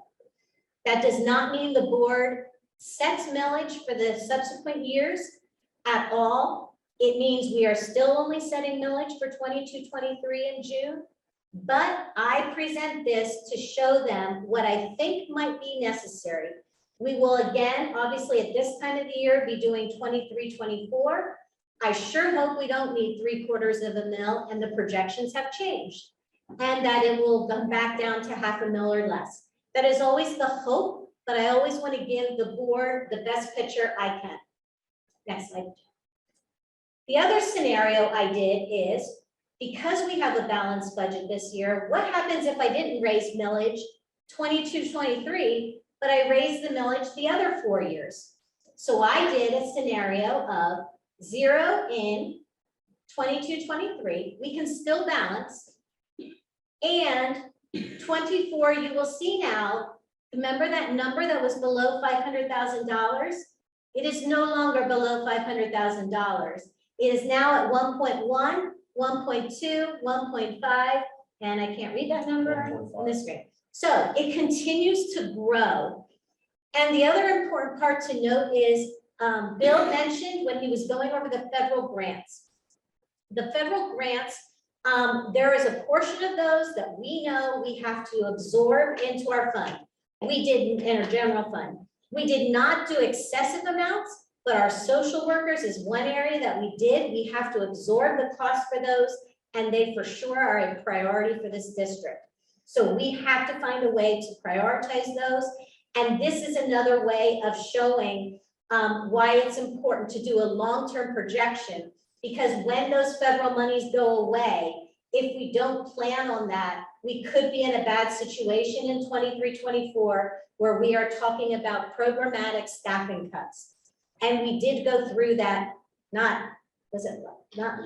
That does not mean the board sets millage for the subsequent years at all. It means we are still only setting millage for 22-23 in June, but I present this to show them what I think might be necessary. We will again, obviously at this time of the year, be doing 23-24. I sure hope we don't need 3/4 of a mil and the projections have changed and that it will come back down to half a mil or less. That is always the hope, but I always want to give the board the best picture I can. Next slide. The other scenario I did is, because we have a balanced budget this year, what happens if I didn't raise millage 22-23, but I raised the millage the other 4 years? So I did a scenario of 0 in 22-23, we can still balance, and 24, you will see now, remember that number that was below $500,000? It is no longer below $500,000. It is now at 1.1, 1.2, 1.5, and I can't read that number on the screen. So it continues to grow. And the other important part to note is Bill mentioned when he was going over the federal grants. The federal grants, there is a portion of those that we know we have to absorb into our fund. We didn't in our general fund. We did not do excessive amounts, but our social workers is one area that we did. We have to absorb the cost for those, and they for sure are a priority for this district. So we have to find a way to prioritize those. And this is another way of showing why it's important to do a long-term projection, because when those federal monies go away, if we don't plan on that, we could be in a bad situation in 23-24 where we are talking about programmatic staffing cuts. And we did go through that, not was it not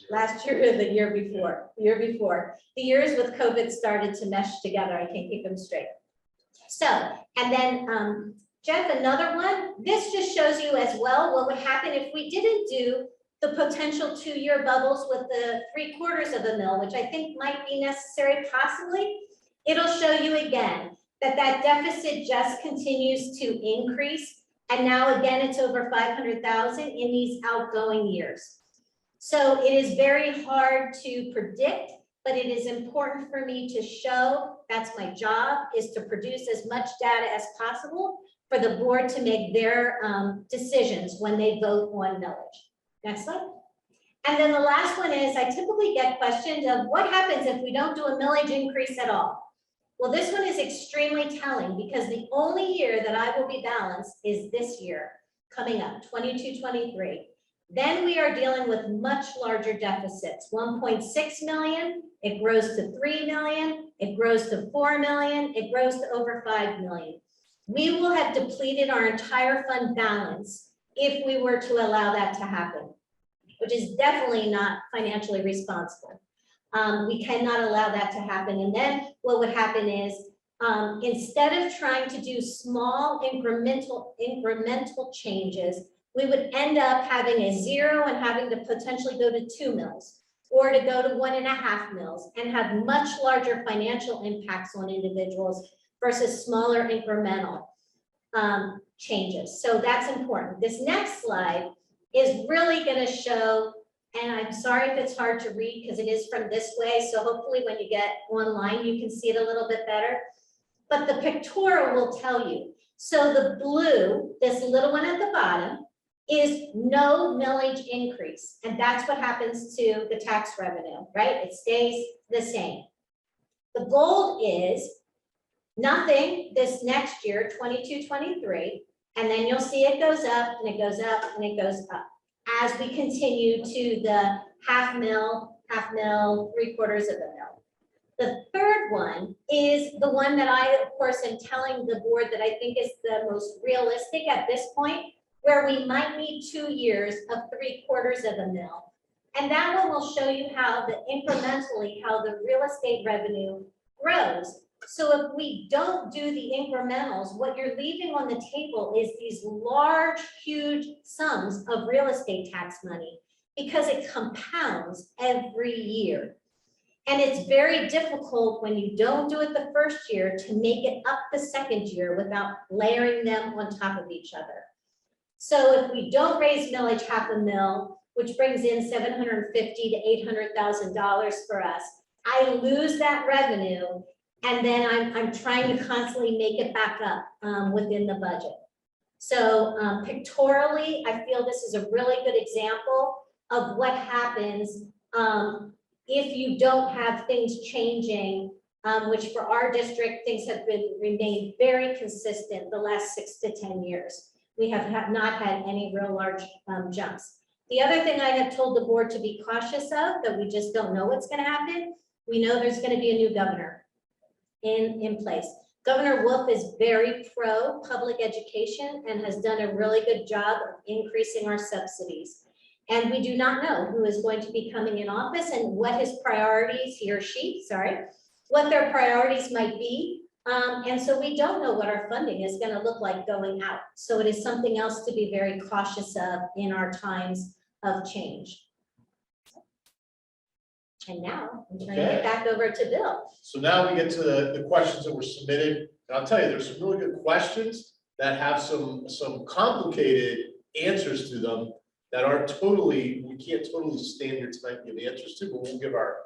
last year or the year before? The year before. The years with COVID started to mesh together. I can't keep them straight. So, and then Jeff, another one, this just shows you as well what would happen if we didn't do the potential 2-year bubbles with the 3/4 of a mil, which I think might be necessary possibly. It'll show you again that that deficit just continues to increase. And now again, it's over 500,000 in these outgoing years. So it is very hard to predict, but it is important for me to show, that's my job, is to produce as much data as possible for the board to make their decisions when they vote on millage. Next slide. And then the last one is, I typically get questions of what happens if we don't do a millage increase at all? Well, this one is extremely telling because the only year that I will be balanced is this year coming up, 22-23. Then we are dealing with much larger deficits, 1.6 million, it grows to 3 million, it grows to 4 million, it grows to over 5 million. We will have depleted our entire fund balance if we were to allow that to happen, which is definitely not financially responsible. We cannot allow that to happen. And then what would happen is, instead of trying to do small incremental changes, we would end up having a 0 and having to potentially go to 2 mils or to go to 1.5 mils and have much larger financial impacts on individuals versus smaller incremental changes. So that's important. This next slide is really going to show, and I'm sorry if it's hard to read because it is from this way. So hopefully when you get online, you can see it a little bit better. But the pictorial will tell you. So the blue, this little one at the bottom, is no millage increase. And that's what happens to the tax revenue, right? It stays the same. The gold is nothing this next year, 22-23, and then you'll see it goes up and it goes up and it goes up as we continue to the half mil, 3/4 of a mil. The third one is the one that I, of course, am telling the board that I think is the most realistic at this point, where we might need 2 years of 3/4 of a mil. And that one will show you how incrementally how the real estate revenue grows. So if we don't do the incrementals, what you're leaving on the table is these large, huge sums of real estate tax money because it compounds every year. And it's very difficult when you don't do it the first year to make it up the second year without layering them on top of each other. So if we don't raise millage half a mil, which brings in $750,000 to $800,000 for us, I lose that revenue. And then I'm trying to constantly make it back up within the budget. So pictorially, I feel this is a really good example of what happens if you don't have things changing, which for our district, things have remained very consistent the last 6 to 10 years. We have not had any real large jumps. The other thing I have told the board to be cautious of, that we just don't know what's going to happen. We know there's going to be a new governor in place. Governor Wolf is very pro public education and has done a really good job of increasing our subsidies. And we do not know who is going to be coming in office and what his priorities, he or she, sorry, what their priorities might be. And so we don't know what our funding is going to look like going out. So it is something else to be very cautious of in our times of change. And now I'm turning it back over to Bill. So now we get to the questions that were submitted. And I'll tell you, there's some really good questions that have some complicated answers to them that aren't totally, we can't totally stand here tonight and give answers to, but we'll give our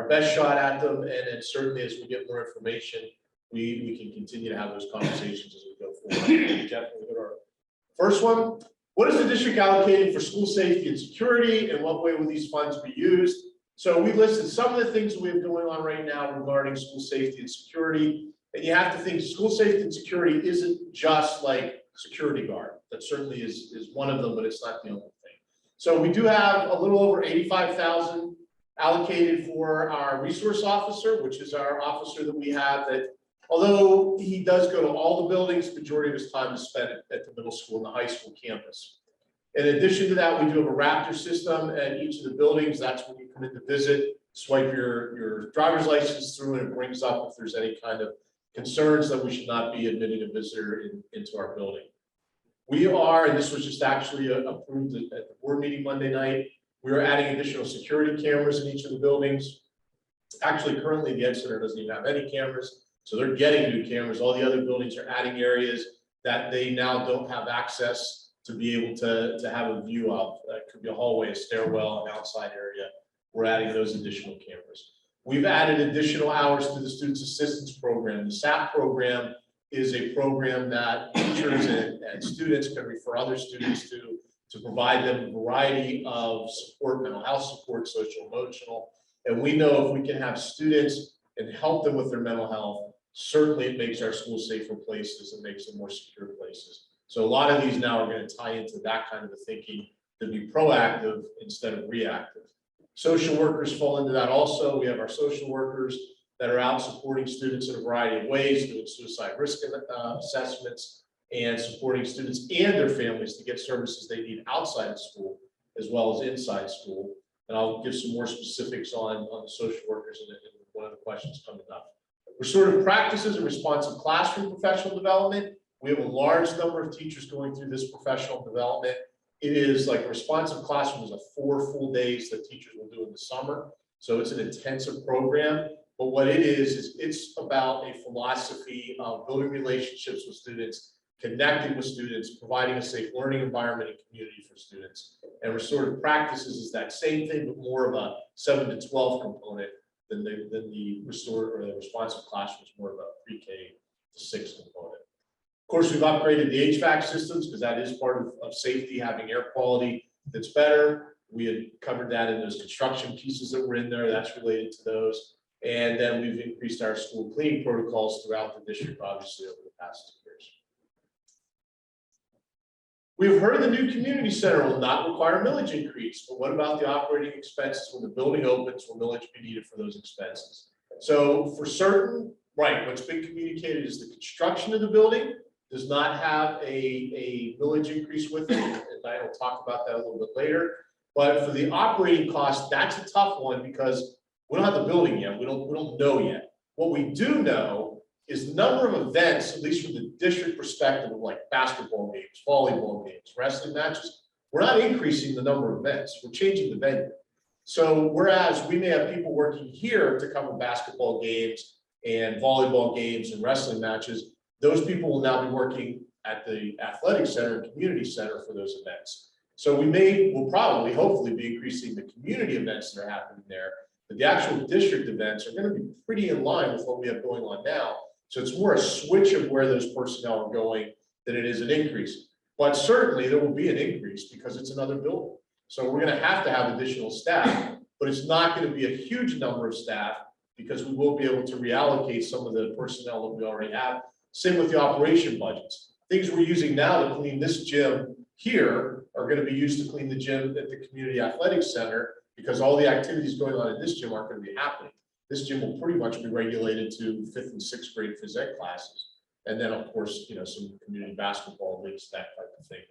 best shot at them. And then certainly as we get more information, we can continue to have those conversations as we go forward. Jeff, we'll go to our first one. What is the district allocating for school safety and security, and what way will these funds be used? So we listed some of the things we have going on right now regarding school safety and security. And you have to think school safety and security isn't just like security guard. That certainly is one of them, but it's not the only thing. So we do have a little over 85,000 allocated for our resource officer, which is our officer that we have that, although he does go to all the buildings, majority of his time is spent at the middle school and the high school campus. In addition to that, we do have a Raptor system at each of the buildings. That's when you come in to visit, swipe your driver's license through, and it brings up if there's any kind of concerns that we should not be admitting a visitor into our building. We are, and this was just actually approved at the board meeting Monday night, we are adding additional security cameras in each of the buildings. Actually, currently the Ed Center doesn't even have any cameras, so they're getting new cameras. All the other buildings are adding areas that they now don't have access to be able to have a view of. That could be a hallway, a stairwell, an outside area. We're adding those additional cameras. We've added additional hours to the Students Assistance Program. The SAP program is a program that teachers and students can refer other students to provide them a variety of support, mental health support, social, emotional. And we know if we can have students and help them with their mental health, certainly it makes our schools safer places and makes them more secure places. So a lot of these now are going to tie into that kind of a thinking, to be proactive instead of reactive. Social workers fall into that also. We have our social workers that are out supporting students in a variety of ways, doing suicide risk assessments and supporting students and their families to get services they need outside of school as well as inside school. And I'll give some more specifics on the social workers in one of the questions coming up. Restorative practices and responsive classroom professional development. We have a large number of teachers going through this professional development. It is like a responsive classroom is 4 full days that teachers will do in the summer. So it's an intensive program. But what it is it's about a philosophy of building relationships with students, connecting with students, providing a safe learning environment and community for students. And restorative practices is that same thing, but more of a 7 to 12 component than the restorative or the responsive classroom is more of a pre-K to 6 component. Of course, we've upgraded the HVAC systems because that is part of safety, having air quality that's better. We had covered that in those construction pieces that were in there. That's related to those. And then we've increased our school cleaning protocols throughout the district, obviously, over the past 2 years. We've heard the new community center will not require millage increase, but what about the operating expenses when the building opens? Will millage be needed for those expenses? So for certain, right, what's been communicated is the construction of the building does not have a millage increase with it, and I will talk about that a little bit later. But for the operating costs, that's a tough one because we don't have the building yet. We don't know yet. What we do know is the number of events, at least from the district perspective of like basketball games, volleyball games, wrestling matches, we're not increasing the number of events. We're changing the venue. So whereas we may have people working here to cover basketball games and volleyball games and wrestling matches, those people will now be working at the athletic center and community center for those events. So we'll probably, hopefully, be increasing the community events that are happening there. But the actual district events are going to be pretty in line with what we have going on now. So it's more a switch of where those personnel are going than it is an increase. But certainly there will be an increase because it's another building. So we're going to have additional staff, but it's not going to be a huge number of staff because we will be able to reallocate some of the personnel that we already have. Same with the operation budgets. Things we're using now to clean this gym here are going to be used to clean the gym at the community athletic center because all the activities going on in this gym aren't going to be happening. This gym will pretty much be regulated to 5th and 6th grade phys ed classes. And then of course, some community basketball leagues, that type of thing,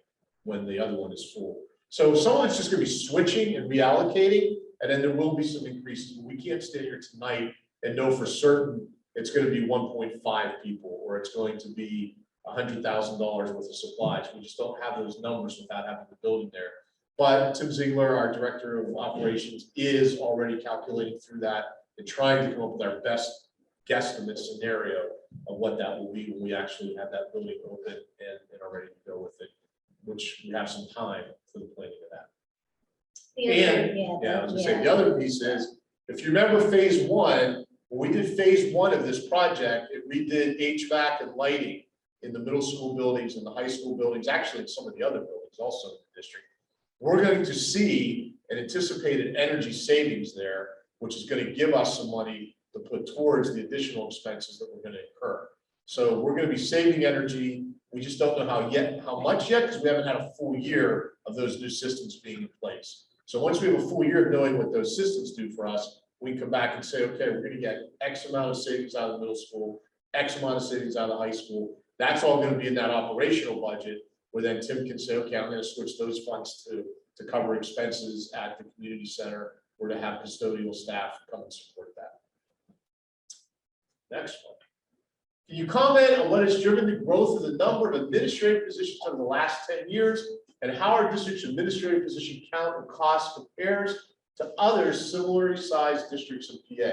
when the other one is full. So some of it's just going to be switching and reallocating, and then there will be some increases, but we can't stand here tonight and know for certain it's going to be 1.5 people, or it's going to be $100,000 worth of supplies. We just don't have those numbers without having the building there. But Tim Ziegler, our director of operations, is already calculating through that and trying to come up with our best guesstimate scenario of what that will be when we actually have that building open and are ready to go with it, which we have some time for the planning of that. I was gonna say, the other piece is, if you remember phase 1, when we did phase 1 of this project, it redid HVAC and lighting in the middle school buildings and the high school buildings, actually in some of the other buildings also in the district. We're going to see an anticipated energy savings there, which is going to give us some money to put towards the additional expenses that we're going to incur. So we're going to be saving energy. We just don't know how much yet, because we haven't had a full year of those new systems being in place. So once we have a full year of knowing what those systems do for us, we can come back and say, okay, we're going to get X amount of savings out of the middle school, X amount of savings out of the high school. That's all going to be in that operational budget. where then Tim can say, okay, I'm going to switch those funds to cover expenses at the community center or to have custodial staff come and support that. Next one. Can you comment on what has driven the growth of the number of administrative positions over the last 10 years and how our district's administrative position count and cost compares to other similarly sized districts in PA?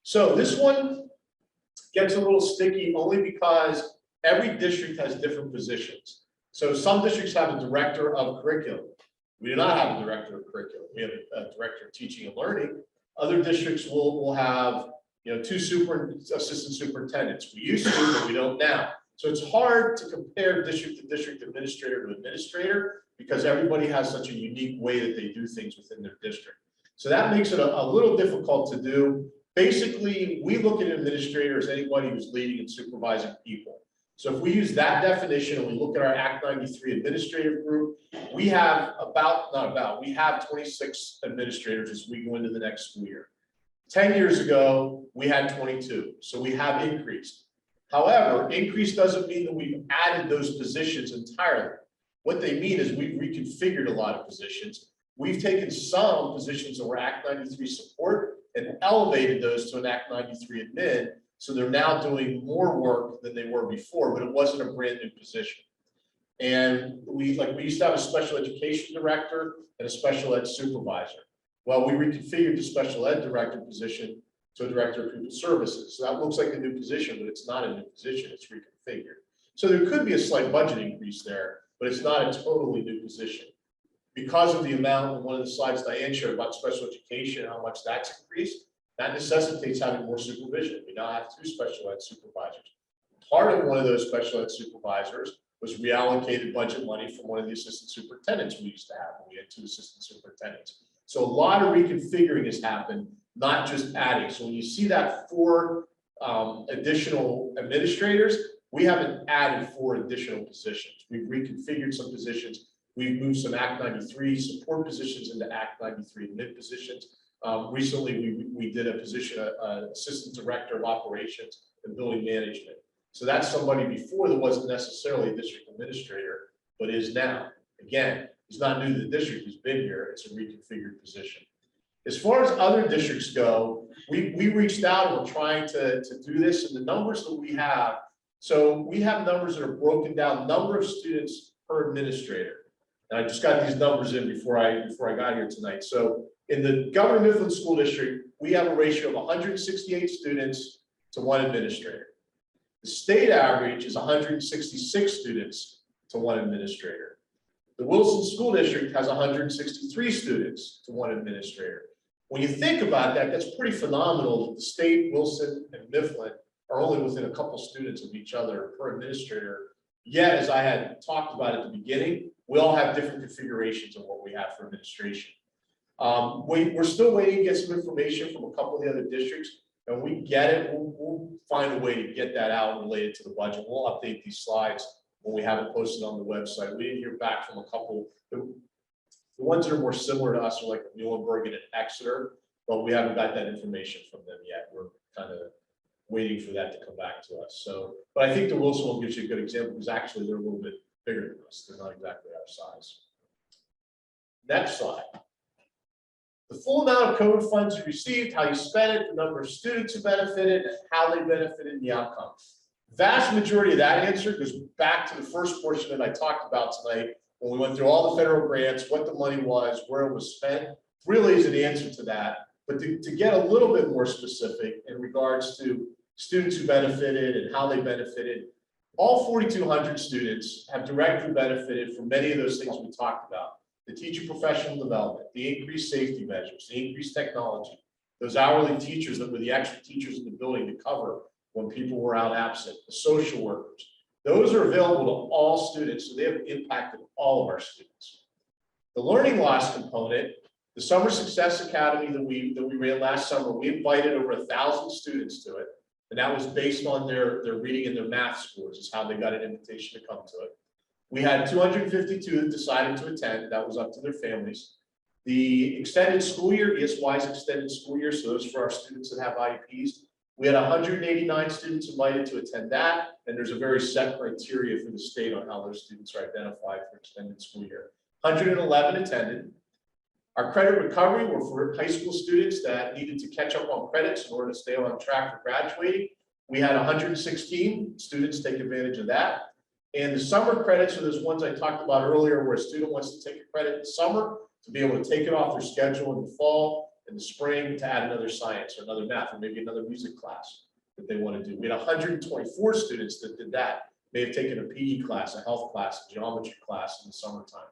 So this one gets a little sticky only because every district has different positions. So some districts have a director of curriculum. We do not have a director of curriculum. We have a director of teaching and learning. Other districts will have, you know, 2 assistant superintendents. We used to, but we don't now. So it's hard to compare district to district, administrator to administrator, because everybody has such a unique way that they do things within their district. So that makes it a little difficult to do. Basically, we look at an administrator as anybody who's leading and supervising people. So if we use that definition and we look at our Act 93 administrative group, we have we have 26 administrators as we go into the next school year. 10 years ago, we had 22, so we have increased. However, increase doesn't mean that we've added those positions entirely. What they mean is we've reconfigured a lot of positions. We've taken some positions that were Act 93 support and elevated those to an Act 93 admin. So they're now doing more work than they were before, but it wasn't a brand new position. And we used to have a special education director and a special ed supervisor. Well, we reconfigured the special ed director position to a director of pupil services. So that looks like a new position, but it's not a new position, it's reconfigured. So there could be a slight budget increase there, but it's not a totally new position. Because of the amount on one of the slides Diane showed about special education, how much that's increased, that necessitates having more supervision. We now have 2 special ed supervisors. Part of one of those special ed supervisors was reallocated budget money from one of the assistant superintendents we used to have. We had 2 assistant superintendents. So a lot of reconfiguring has happened, not just adding. So when you see that 4 additional administrators, we haven't added 4 additional positions. We've reconfigured some positions. We've moved some Act 93 support positions into Act 93 admin positions. Recently, we did a position, assistant director of operations and building management. So that's somebody before that wasn't necessarily a district administrator, but is now. Again, he's not new to the district, he's been here, it's a reconfigured position. As far as other districts go, we reached out and we're trying to do this, and the numbers that we have, so we have numbers that are broken down, number of students per administrator. And I just got these numbers in before I got here tonight. So in the Governor Mifflin School District, we have a ratio of 168 students to 1 administrator. The state average is 166 students to 1 administrator. The Wilson School District has 163 students to 1 administrator. When you think about that, that's pretty phenomenal that the state, Wilson, and Mifflin are only within a couple students of each other per administrator. Yet, as I had talked about at the beginning, we all have different configurations of what we have for administration. We're still waiting to get some information from a couple of the other districts, and when we get it, we'll find a way to get that out related to the budget. We'll update these slides when we have it posted on the website. We didn't hear back from a couple. The ones that are more similar to us are like Muhlenberg and Exeter, but we haven't got that information from them yet. We're kind of waiting for that to come back to us. So, but I think the Wilson one gives you a good example because actually they're a little bit bigger than us. They're not exactly our size. Next slide. The full amount of COVID funds you received, how you spent it, the number of students who benefited, and how they benefited, and the outcome. Vast majority of that answer goes back to the first portion that I talked about tonight when we went through all the federal grants, what the money was, where it was spent. Really is an answer to that. But to get a little bit more specific in regards to students who benefited and how they benefited, all 4,200 students have directly benefited from many of those things we talked about. The teacher professional development, the increased safety measures, the increased technology, those hourly teachers that were the extra teachers in the building to cover when people were out absent, the social workers. Those are available to all students, so they have impacted all of our students. The learning loss component, the Summer Success Academy that we ran last summer, we invited over 1,000 students to it, and that was based on their reading and their math scores, is how they got an invitation to come to it. We had 252 that decided to attend. That was up to their families. The extended school year, ESY's extended school year, so those for our students that have IEPs, We had 189 students invited to attend that, and there's a very set criteria for the state on how those students are identified for extended school year. 111 attended. Our credit recovery were for high school students that needed to catch up on credits in order to stay on track for graduating. We had 116 students take advantage of that. And the summer credits are those ones I talked about earlier, where a student wants to take a credit in the summer to be able to take it off their schedule in the fall, in the spring, to add another science or another math or maybe another music class that they want to do. We had 124 students that did that. May have taken a PE class, a health class, a geometry class in the summertime.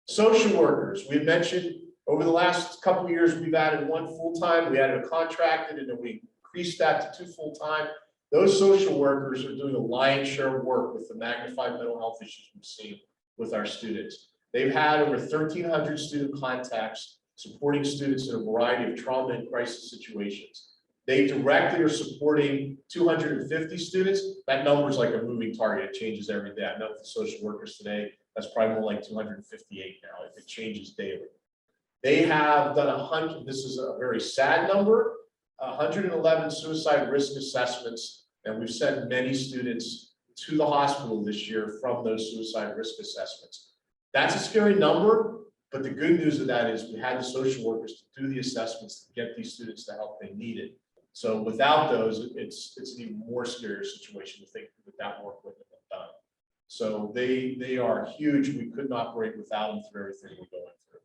Social workers, we had mentioned over the last couple of years, we've added 1 full-time, we added a contracted, and then we increased that to 2 full-time. Those social workers are doing a lion's share of work with the magnified mental health issues we've seen with our students. They've had over 1,300 student contacts supporting students in a variety of trauma and crisis situations. They directly are supporting 250 students. That number is like a moving target. It changes every day. I met with the social workers today. That's probably more like 258 now. It changes daily. They have done 100, this is a very sad number, 111 suicide risk assessments, and we've sent many students to the hospital this year from those suicide risk assessments. That's a scary number, but the good news of that is we had the social workers to do the assessments to get these students the help they needed. So without those, it's an even more scary situation to think that that work wouldn't have been done. So they are huge. We couldn't operate without them through everything we're going through.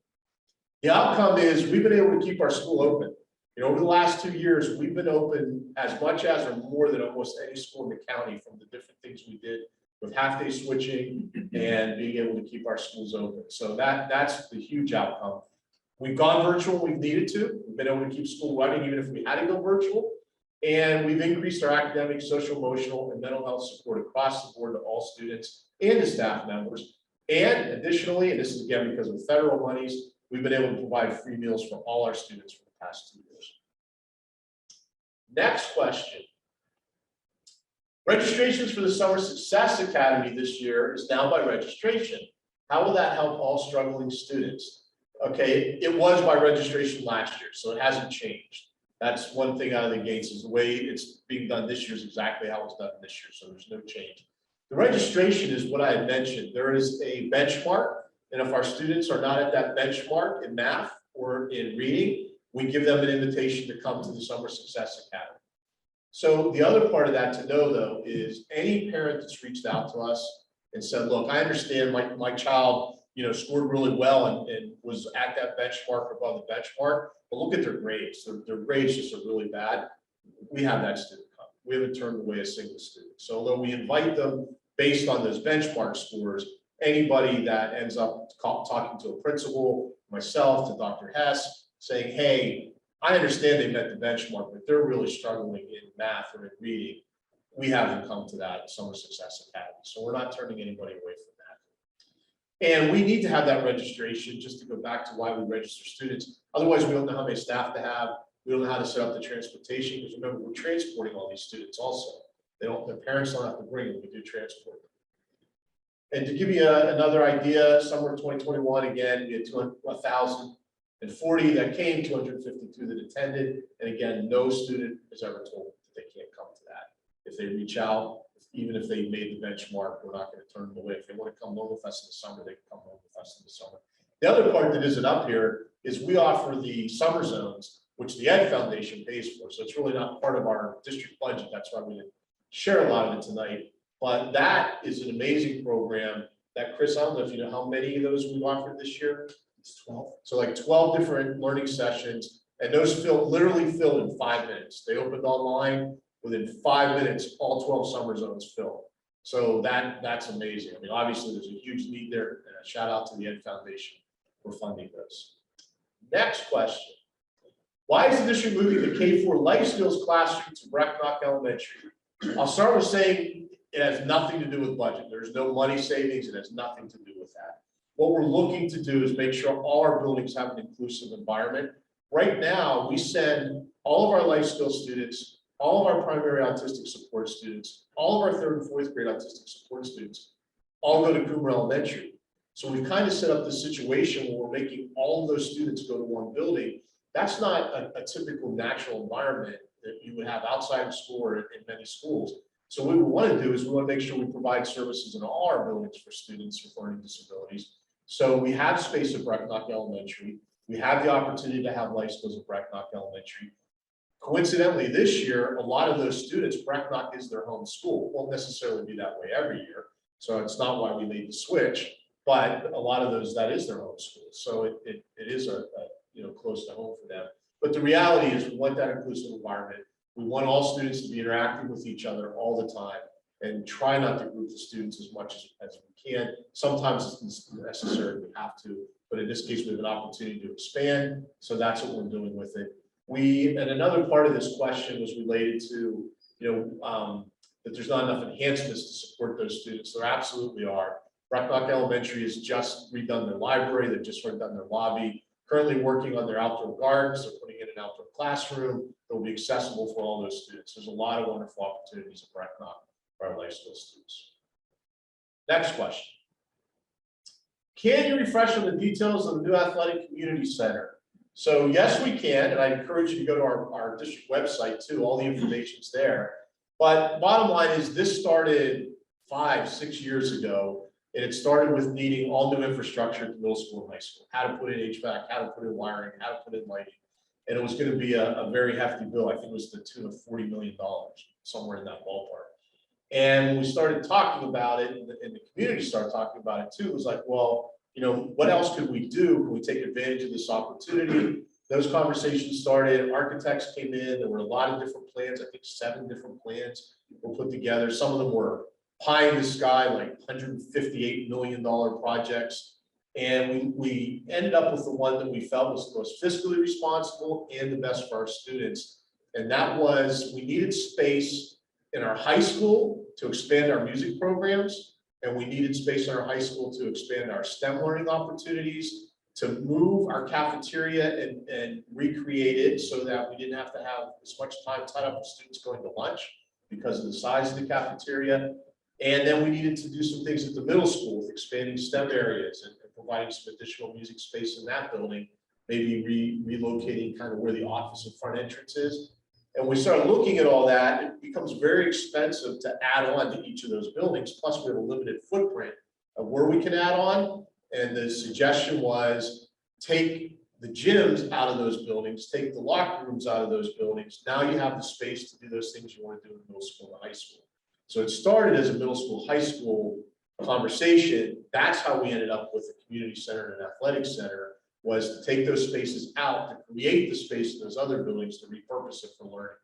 The outcome is we've been able to keep our school open. You know, over the last 2 years, we've been open as much as or more than almost any school in the county from the different things we did with half-day switching and being able to keep our schools open. So that's the huge outcome. We've gone virtual when we've needed to. We've been able to keep school running even if we had to go virtual. And we've increased our academic, social, emotional, and mental health support across the board to all students and to staff members. And additionally, and this is again because of federal monies, we've been able to provide free meals for all our students for the past 2 years. Next question. Registrations for the Summer Success Academy this year is now by registration. How will that help all struggling students? Okay, it was by registration last year, so it hasn't changed. That's one thing out of the gates is the way it's being done this year is exactly how it's done this year, so there's no change. The registration is what I had mentioned. There is a benchmark, and if our students are not at that benchmark in math or in reading, we give them an invitation to come to the Summer Success Academy. So the other part of that to know though is any parent that's reached out to us and said, look, I understand my child, you know, scored really well and was at that benchmark or above the benchmark, but look at their grades. Their grades just are really bad. We have that student come. We haven't turned away a single student. So although we invite them based on those benchmark scores, anybody that ends up talking to a principal, myself, to Dr. Hess, saying, hey, I understand they met the benchmark, but they're really struggling in math or in reading. We have them come to that Summer Success Academy. So we're not turning anybody away from that. And we need to have that registration just to go back to why we register students. Otherwise, we don't know how many staff to have. We don't know how to set up the transportation because remember, we're transporting all these students also. Their parents don't have to bring them, we do transport them. And to give you another idea, summer of 2021, again, we had 1,040 that came, 252 that attended. And again, no student is ever told that they can't come to that. If they reach out, even if they made the benchmark, we're not going to turn them away. If they want to come home with us in the summer, they can come home with us in the summer. The other part that isn't up here is we offer the summer zones, which the Ed Foundation pays for. So it's really not part of our district budget. That's why we didn't share a lot of it tonight. But that is an amazing program that, Chris, I don't know if you know how many of those we've offered this year. It's 12. So like 12 different learning sessions, and those literally filled in 5 minutes. They opened online. Within 5 minutes, all 12 summer zones filled. So that's amazing. I mean, obviously there's a huge need there, and a shout out to the Ed Foundation for funding those. Next question. Why is the district moving the K-4 life skills classroom to Brecknock Elementary? I'll start with saying it has nothing to do with budget. There's no money savings. It has nothing to do with that. What we're looking to do is make sure all our buildings have an inclusive environment. Right now, we send all of our life skills students, all of our primary autistic support students, all of our 3rd and 4th grade autistic support students, all go to Coomer Elementary. So we've kind of set up this situation where we're making all of those students go to one building. That's not a typical natural environment that you would have outside of school or in many schools. So what we want to do is we want to make sure we provide services in all our buildings for students with learning disabilities. So we have space at Brecknock Elementary. We have the opportunity to have life skills at Brecknock Elementary. Coincidentally, this year, a lot of those students, Brecknock is their home school. It won't necessarily be that way every year. So it's not why we made the switch, but a lot of those, that is their home school. So it is a close to home for them. But the reality is we want that inclusive environment. We want all students to be interacting with each other all the time and try not to group the students as much as we can. Sometimes it's necessary, we have to, but in this case, we have an opportunity to expand. So that's what we're doing with it. And another part of this question was related to, that there's not enough enhancements to support those students. There absolutely are. Brecknock Elementary has just redone their library. They've just redone their lobby. Currently working on their outdoor gardens. They're putting in an outdoor classroom that will be accessible for all those students. There's a lot of wonderful opportunities at Brecknock for our life skills students. Next question. Can you refresh on the details of the new athletic community center? So yes, we can, and I encourage you to go to our district website too. All the information's there. But bottom line is this started 5-6 years ago. And it started with needing all new infrastructure at the middle school and high school, how to put in HVAC, how to put in wiring, how to put in lighting. And it was going to be a very hefty bill. I think it was the tune of $40 million, somewhere in that ballpark. And when we started talking about it, and the community started talking about it too, it was like, well, what else could we do? Can we take advantage of this opportunity? Those conversations started, architects came in, there were a lot of different plans, I think 7 different plans were put together. Some of them were pie in the sky, like $158 million projects. And we ended up with the one that we felt was the most fiscally responsible and the best for our students. And that was, we needed space in our high school to expand our music programs. And we needed space in our high school to expand our STEM learning opportunities, to move our cafeteria and recreate it so that we didn't have to have as much time tied up with students going to lunch because of the size of the cafeteria. And then we needed to do some things at the middle school with expanding STEM areas and providing some additional music space in that building, maybe relocating kind of where the office and front entrance is. And we started looking at all that. It becomes very expensive to add on to each of those buildings. Plus, we have a limited footprint of where we can add on. And the suggestion was take the gyms out of those buildings, take the locker rooms out of those buildings. Now you have the space to do those things you want to do in middle school and high school. So it started as a middle school, high school conversation. That's how we ended up with the community center and athletic center, was to take those spaces out, to create the space in those other buildings, to repurpose it for learning.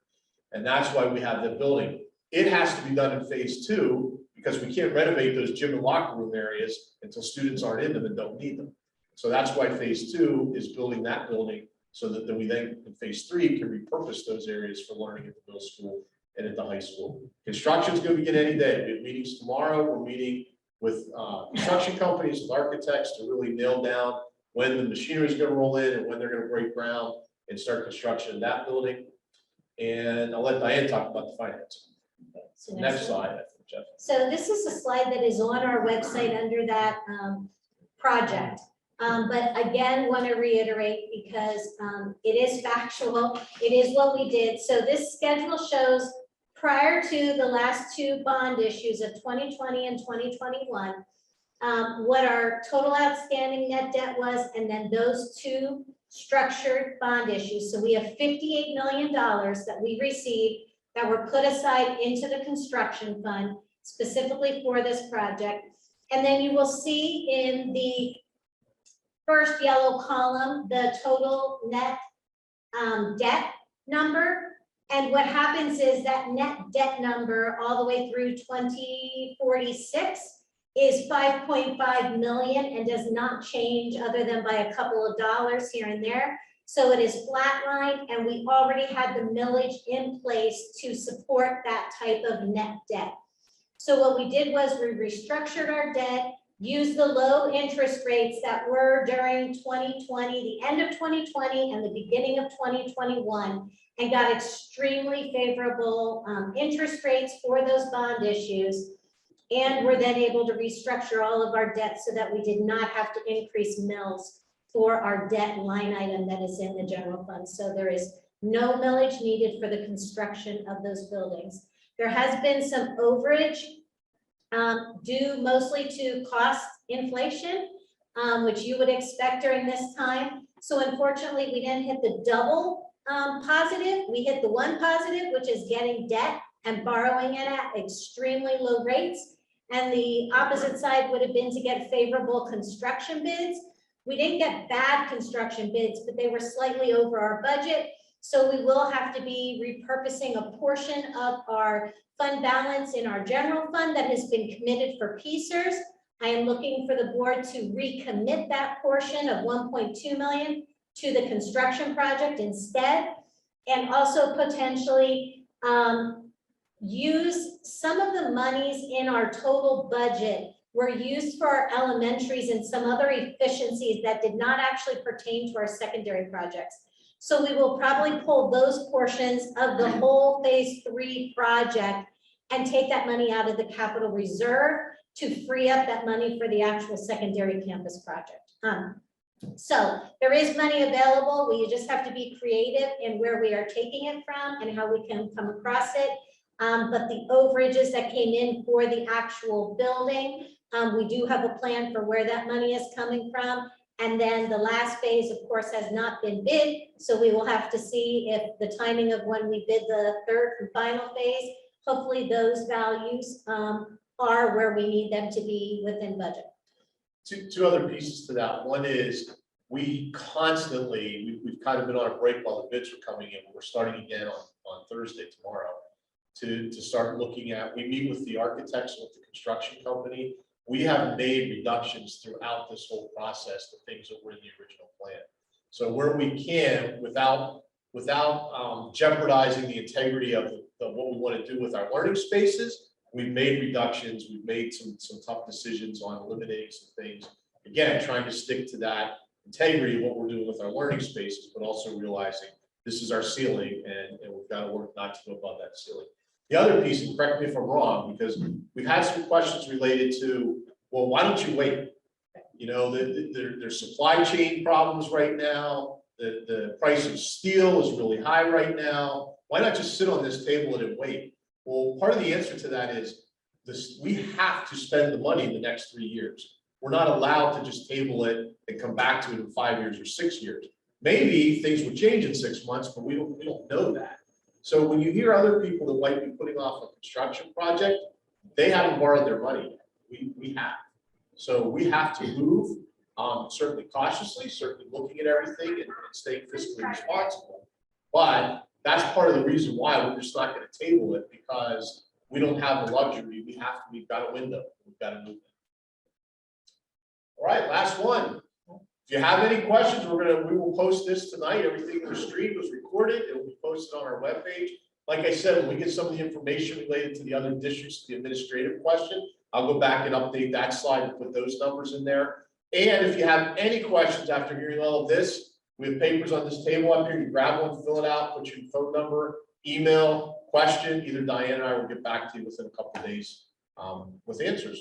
And that's why we have the building. It has to be done in phase 2 because we can't renovate those gym and locker room areas until students aren't in them and don't need them. So that's why phase 2 is building that building so that then we then in phase 3 can repurpose those areas for learning at the middle school and at the high school. Construction is going to begin any day. We have meetings tomorrow. We're meeting with construction companies, with architects to really nail down when the machinery is going to roll in and when they're going to break ground and start construction in that building. And I'll let Diane talk about the finance. So Next slide, I think, Jeff. So this is a slide that is on our website under that project. But again, want to reiterate because it is factual. It is what we did. So this schedule shows prior to the last 2 bond issues of 2020 and 2021, what our total outstanding net debt was, and then those 2 structured bond issues. So we have $58 million that we received that were put aside into the construction fund specifically for this project. And then you will see in the first yellow column the total net debt number. And what happens is that net debt number all the way through 2046 is 5.5 million and does not change other than by a couple of dollars here and there. So it is flatlined, and we already had the millage in place to support that type of net debt. So what we did was we restructured our debt, used the low interest rates that were during 2020, the end of 2020 and the beginning of 2021, and got extremely favorable interest rates for those bond issues. And we're then able to restructure all of our debt so that we did not have to increase mills for our debt line item that is in the general fund. So there is No millage needed for the construction of those buildings. There has been some overage due mostly to cost inflation, which you would expect during this time. So unfortunately, we didn't hit the double positive. We hit the one positive, which is getting debt and borrowing it at extremely low rates. And the opposite side would have been to get favorable construction bids. We didn't get bad construction bids, but they were slightly over our budget. So we will have to be repurposing a portion of our fund balance in our general fund that has been committed for PSERS. I am looking for the board to recommit that portion of 1.2 million to the construction project instead, and also potentially use some of the monies in our total budget were used for our elementaries and some other efficiencies that did not actually pertain to our secondary projects. So we will probably pull those portions of the whole phase 3 project and take that money out of the capital reserve to free up that money for the actual secondary campus project. So there is money available. We just have to be creative in where we are taking it from and how we can come across it. But the overages that came in for the actual building, we do have a plan for where that money is coming from. And then the last phase, of course, has not been bid. So we will have to see if the timing of when we bid the third and final phase, hopefully those values are where we need them to be within budget. Two other pieces to that. One is we constantly, we've kind of been on a break while the bids are coming in. We're starting again on Thursday, tomorrow, to start looking at, we meet with the architects, with the construction company. We have made reductions throughout this whole process, the things that were in the original plan. So where we can, without jeopardizing the integrity of what we want to do with our learning spaces, we've made reductions. We've made some tough decisions on eliminating some things. Again, trying to stick to that integrity of what we're doing with our learning spaces, but also realizing this is our ceiling and we've got to work not to go above that ceiling. The other piece, and correct me if I'm wrong, because we've had some questions related to, well, why don't you wait? You know, there's supply chain problems right now. The price of steel is really high right now. Why not just sit on this table and wait? Well, part of the answer to that is this: we have to spend the money in the next 3 years. We're not allowed to just table it and come back to it in 5 years or 6 years. Maybe things would change in 6 months, but we don't know that. So when you hear other people that might be putting off a construction project, they haven't borrowed their money yet. We have. So we have to move, certainly cautiously, certainly looking at everything and staying fiscally responsible. But that's part of the reason why we're just not going to table it, because we don't have the luxury. We've got a window. We've got to move it. All right, last one. If you have any questions, we will post this tonight. Everything in the stream was recorded. It will be posted on our webpage. Like I said, when we get some of the information related to the other districts, the administrative question, I'll go back and update that slide and put those numbers in there. And if you have any questions after hearing all of this, we have papers on this table up here. You grab one, fill it out, put your phone number, email, question. Either Diane or I will get back to you within a couple of days with answers.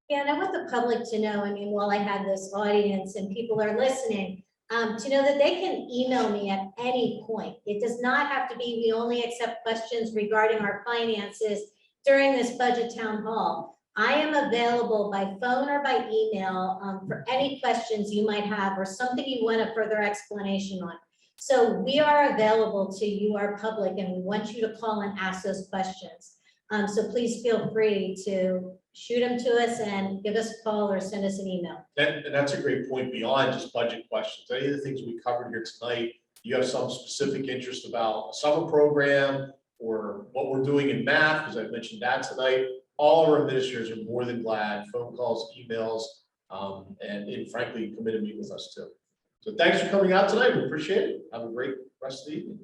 Yeah, and I want the public to know, I mean, while I have this audience and people are listening, to know that they can email me at any point. It does not have to be, we only accept questions regarding our finances during this budget town hall. I am available by phone or by email for any questions you might have or something you want a further explanation on. So we are available to you, our public, and we want you to call and ask those questions. So please feel free to shoot them to us and give us a call or send us an email. And that's a great point beyond just budget questions. Any of the things we covered here tonight, you have some specific interest about a summer program or what we're doing in math, because I mentioned that tonight. All our administrators are more than glad, phone calls, emails, and frankly, come in and meet with us too. So thanks for coming out tonight. We appreciate it. Have a great rest of the evening.